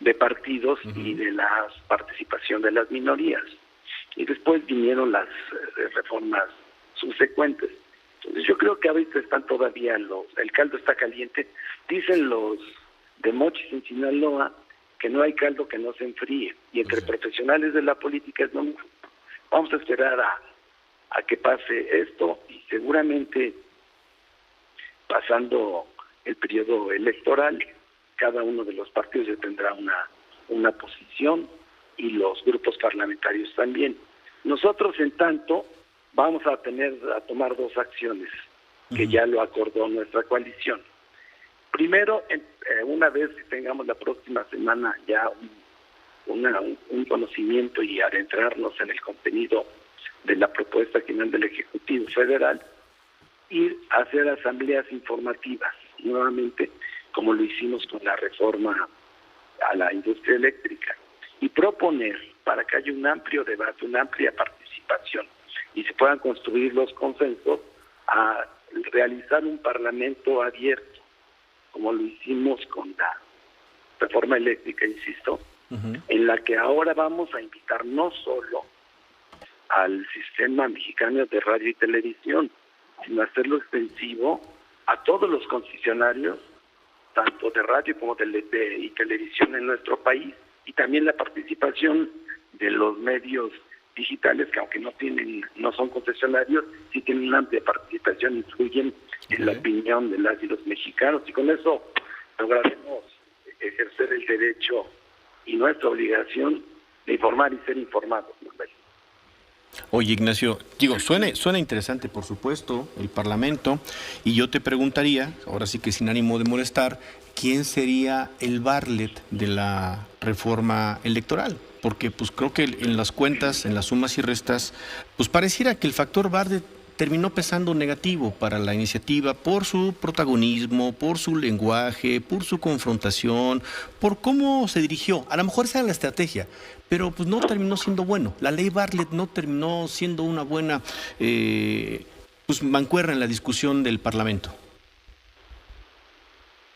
de partidos y de la participación de las minorías. Y después vinieron las reformas subsecuentes. Entonces yo creo que ahorita están todavía el caldo está caliente. Dicen los de Mochis en Sinaloa que no hay caldo que no se enfríe, y entre profesionales de la política es lo mismo. Vamos a esperar a que pase esto, y seguramente pasando el periodo electoral, cada uno de los partidos ya tendrá una posición, y los grupos parlamentarios también. Nosotros, en tanto, vamos a tomar 2 acciones que ya lo acordó nuestra coalición. Primero, una vez que tengamos la próxima semana ya un conocimiento y adentrarnos en el contenido de la propuesta final del Ejecutivo Federal, ir a hacer asambleas informativas, nuevamente, como lo hicimos con la reforma a la industria eléctrica, y proponer, para que haya un amplio debate, una amplia participación, y se puedan construir los consensos, a realizar un parlamento abierto, como lo hicimos con la reforma eléctrica, insisto, en la que ahora vamos a invitar no solo al sistema mexicano de radio y televisión, sino hacerlo extensivo a todos los concesionarios, tanto de radio como y televisión en nuestro país, y también la participación de los medios digitales, que aunque no son concesionarios, sí tienen una amplia participación, influyen en la opinión de las y los mexicanos, y con eso lograremos ejercer el derecho y nuestra obligación de informar y ser informados, Manuel. Oye, Ignacio, suena interesante, por supuesto, el Parlamento, y yo te preguntaría, ahora sí que sin ánimo de molestar, ¿quién sería el Bartlett de la reforma electoral? Porque pues creo que en las cuentas, en las sumas y restas, pues pareciera que el factor Bartlett terminó pesando negativo para la iniciativa por su protagonismo, por su lenguaje, por su confrontación, por cómo se dirigió. A lo mejor esa era la estrategia, pero pues no terminó siendo bueno. La ley Bartlett no terminó siendo una buena mancuerna en la discusión del Parlamento.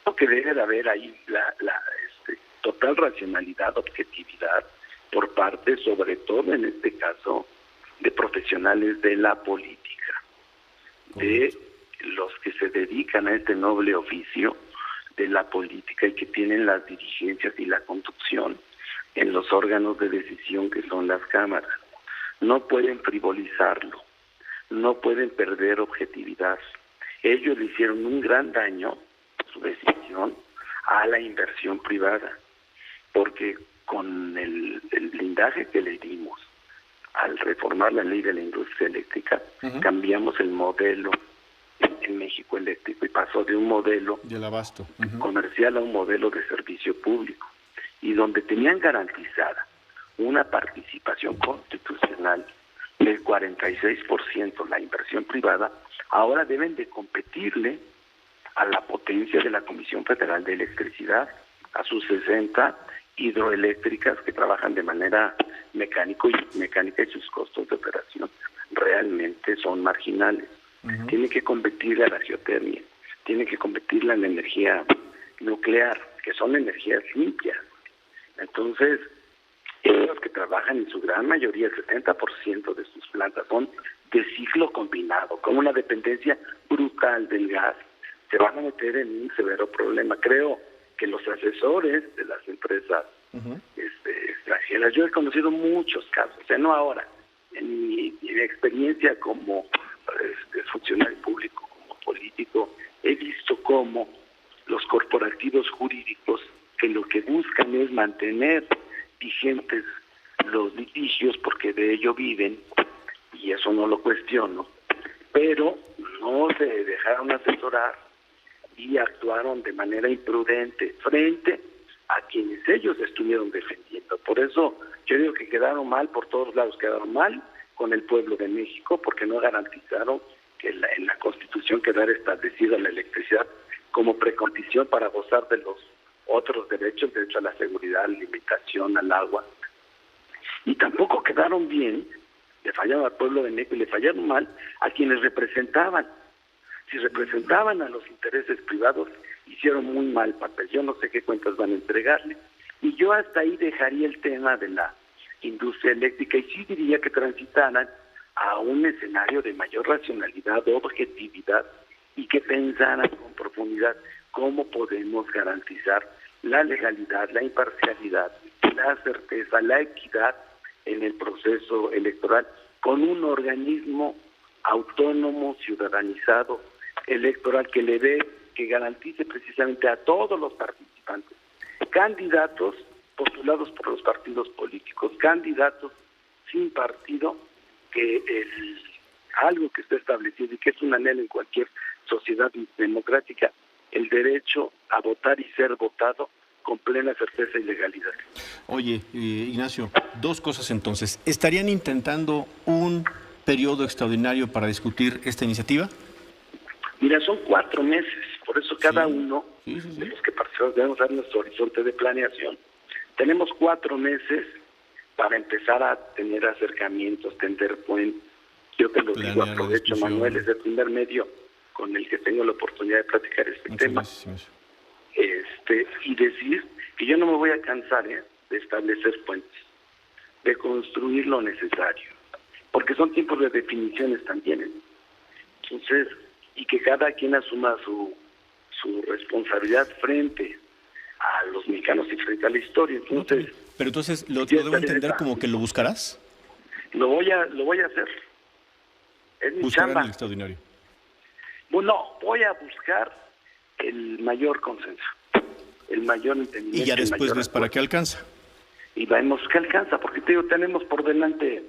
Creo que debe de haber ahí la total racionalidad, objetividad por parte, sobre todo en este caso, de profesionales de la política, de los que se dedican a este noble oficio de la política y que tienen las dirigencias y la conducción en los órganos de decisión que son las cámaras. No pueden frivolizarlo, no pueden perder objetividad. Ellos le hicieron un gran daño, su decisión, a la inversión privada, porque con el blindaje que le dimos al reformar la ley de la industria eléctrica, cambiamos el modelo en México eléctrico y pasó de un modelo del abasto comercial a un modelo de servicio público, y donde tenían garantizada una participación constitucional del 46% la inversión privada, ahora deben de competirle a la potencia de la Comisión Federal de Electricidad, a sus 60 hidroeléctricas que trabajan de manera mecánica y sus costos de operación realmente son marginales. Tiene que competirle a la geotermia, tiene que competirle a la energía nuclear, que son energías limpias. Entonces, ellos que trabajan en su gran mayoría, el 70% de sus plantas son de ciclo combinado, con una dependencia brutal del gas, se van a meter en un severo problema. Creo que los asesores de las empresas extranjeras, yo he conocido muchos casos, no ahora, en mi experiencia como funcionario público, como político, he visto cómo los corporativos jurídicos que lo que buscan es mantener vigentes los litigios porque de ello viven, y eso no lo cuestiono, pero no se dejaron asesorar y actuaron de manera imprudente frente a quienes ellos estuvieron defendiendo. Por eso yo digo que quedaron mal por todos lados, quedaron mal con el pueblo de México porque no garantizaron que en la Constitución quedara establecida la electricidad como precondición para gozar de los otros derechos, derecho a la seguridad, limitación al agua. Y tampoco quedaron bien, le fallaron al pueblo de México y le fallaron mal a quienes representaban. Si representaban a los intereses privados, hicieron muy mal papel. Yo no sé qué cuentas van a entregarle. Y yo hasta ahí dejaría el tema de la industria eléctrica y sí diría que transitaran a un escenario de mayor racionalidad, objetividad y que pensaran con profundidad cómo podemos garantizar la legalidad, la imparcialidad, la certeza, la equidad en el proceso electoral con un organismo autónomo, ciudadanizado, electoral que garantice precisamente a todos los participantes, candidatos postulados por los partidos políticos, candidatos sin partido, que es algo que está establecido y que es un anhelo en cualquier sociedad democrática, el derecho a votar y ser votado con plena certeza y legalidad. Oye, Ignacio, dos cosas entonces. ¿Estarían intentando un periodo extraordinario para discutir esta iniciativa? Mira, son 4 meses, por eso cada uno de los que participamos debemos dar nuestro horizonte de planeación. Tenemos 4 meses para empezar a tener acercamientos, tender puentes. Yo te lo digo, aprovecho, Manuel, es el primer medio con el que tengo la oportunidad de platicar este tema. Y decir que yo no me voy a cansar de establecer puentes, de construir lo necesario, porque son tiempos de definiciones también. Entonces, y que cada quien asuma su responsabilidad frente a los mexicanos y frente a la historia. Entonces, pero entonces lo debo entender como que lo buscarás. Lo voy a hacer. Es mi Buscarán chamba. el extraordinario. Bueno, voy a buscar el mayor consenso, el mayor entendimiento. Y ya después ves para qué alcanza. Y vemos qué alcanza, porque te digo, tenemos por delante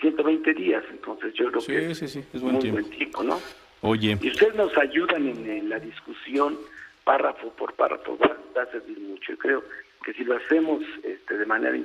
120 días, entonces yo creo que es buen tiempo. Buen tiempo, ¿no? Oye. Y ustedes nos ayudan en la discusión, párrafo por párrafo, va a servir mucho. Yo creo que si lo hacemos de manera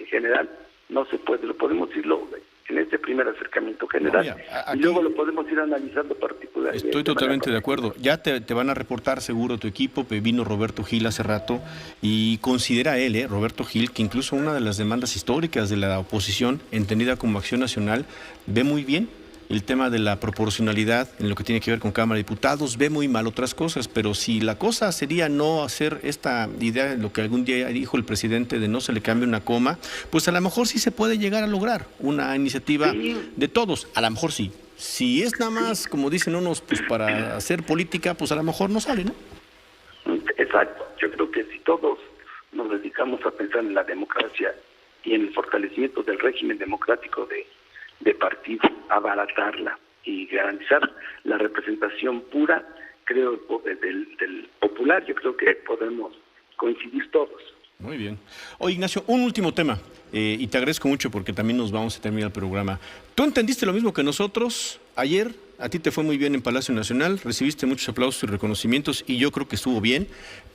general, no se puede, lo podemos irlo en este primer acercamiento general, y luego lo podemos ir analizando particularmente. Estoy totalmente de acuerdo. Ya te van a reportar seguro tu equipo. Vino Roberto Gil hace rato y considera él, Roberto Gil, que incluso una de las demandas históricas de la oposición, entendida como Acción Nacional, ve muy bien el tema de la proporcionalidad en lo que tiene que ver con Cámara de Diputados, ve muy mal otras cosas, pero si la cosa sería no hacer esta idea, lo que algún día dijo el presidente de no se le cambie una coma, pues a lo mejor sí se puede llegar a lograr una iniciativa de todos, a lo mejor sí. Si es nada más, como dicen unos, pues para hacer política, pues a lo mejor no sale, ¿no? Exacto, yo creo que si todos nos dedicamos a pensar en la democracia y en el fortalecimiento del régimen democrático de partido, abaratarla y garantizar la representación pura, creo, del popular, yo creo que podemos coincidir todos. Muy bien. Oye, Ignacio, un último tema, y te agradezco mucho porque también nos vamos a terminar el programa. ¿Tú entendiste lo mismo que nosotros ayer? A ti te fue muy bien en Palacio Nacional, recibiste muchos aplausos y reconocimientos y yo creo que estuvo bien,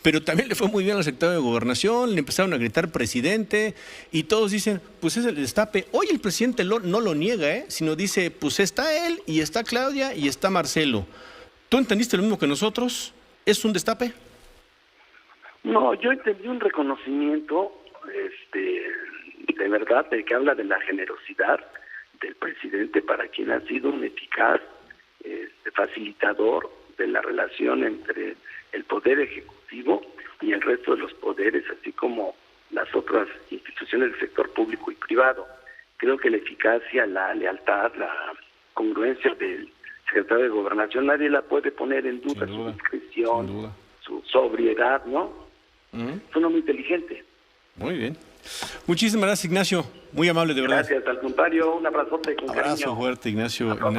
pero también le fue muy bien al secretario de Gobernación, le empezaron a gritar presidente y todos dicen, pues es el destape. Hoy el presidente no lo niega, sino dice, pues está él y está Claudia y está Marcelo. ¿Tú entendiste lo mismo que nosotros? ¿Es un destape? No, yo entendí un reconocimiento de verdad, de que habla de la generosidad del presidente, para quien ha sido un eficaz facilitador de la relación entre el poder ejecutivo y el resto de los poderes, así como las otras instituciones del sector público y privado. Creo que la eficacia, la lealtad, la congruencia del secretario de Gobernación, nadie la puede poner en duda, su discreción, su sobriedad, ¿no? Es un hombre inteligente. Muy bien. Muchísimas gracias, Ignacio. Muy amable, de verdad. Gracias, al contrario, un abrazote con Abrazo cariño. fuerte, Ignacio Mier. Con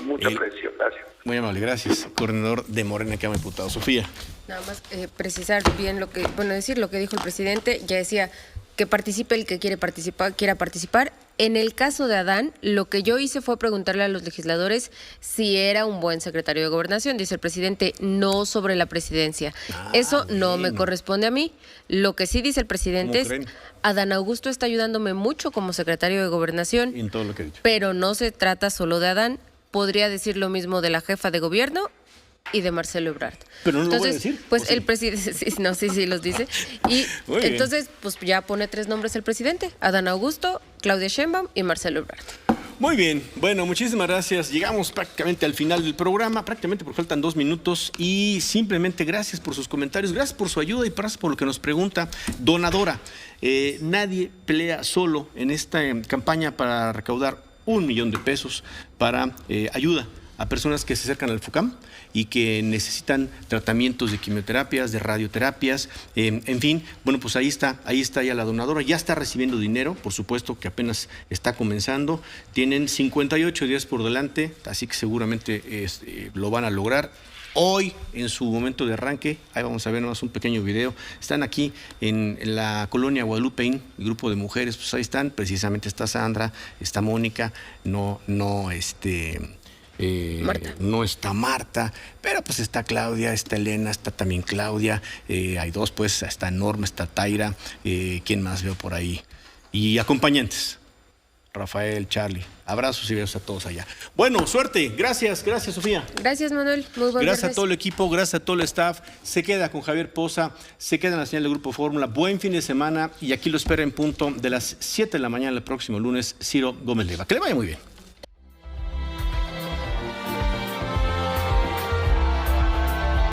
mucho aprecio, gracias. Muy amable, gracias. Coordinador de Morena, Cámara de Diputados. Sofía. Nada más precisar bien decir lo que dijo el presidente. Ya decía que participe el que quiera participar. En el caso de Adán, lo que yo hice fue preguntarle a los legisladores si era un buen secretario de Gobernación. Dice el presidente, no sobre la presidencia. Eso no me corresponde a mí. Lo que sí dice el presidente es, Adán Augusto está ayudándome mucho como secretario de Gobernación. En todo lo que he dicho. Pero no se trata solo de Adán. Podría decir lo mismo de la jefa de gobierno y de Marcelo Ebrard. Pero no lo voy a Entonces, decir. pues el presidente, sí los dice. Y Muy bien. entonces, pues ya pone 3 nombres el presidente: Adán Augusto, Claudia Sheinbaum y Marcelo Ebrard. Muy bien, bueno, muchísimas gracias. Llegamos prácticamente al final del programa, prácticamente porque faltan 2 minutos y simplemente gracias por sus comentarios, gracias por su ayuda y gracias por lo que nos pregunta Donadora. Nadie pelea solo en esta campaña para recaudar 1 millón de pesos para ayuda a personas que se acercan al FUCAM y que necesitan tratamientos de quimioterapias, de radioterapias, en fin, bueno, pues ahí está ya la donadora, ya está recibiendo dinero, por supuesto que apenas está comenzando, tienen 58 días por delante, así que seguramente lo van a lograr. Hoy, en su momento de arranque, ahí vamos a ver nomás un pequeño video, están aquí en la colonia Guadalupeín, el grupo de mujeres, pues ahí están, precisamente está Sandra, está Mónica, Marta. No está Marta, pero pues está Claudia, está Elena, está también Claudia, hay 2 pues, está Norma, está Taira, ¿quién más veo por ahí? Y acompañantes, Rafael, Charlie, abrazos y besos a todos allá. Bueno, suerte, gracias Sofía. Gracias, Manuel, muy buen Gracias viernes. a todo el equipo, gracias a todo el staff. Se queda con Javier Poza, se queda en la señal del Grupo Fórmula. Buen fin de semana y aquí lo espera en punto de las 7 de la mañana el próximo lunes Ciro Gómez Leiva. Que le vaya muy bien.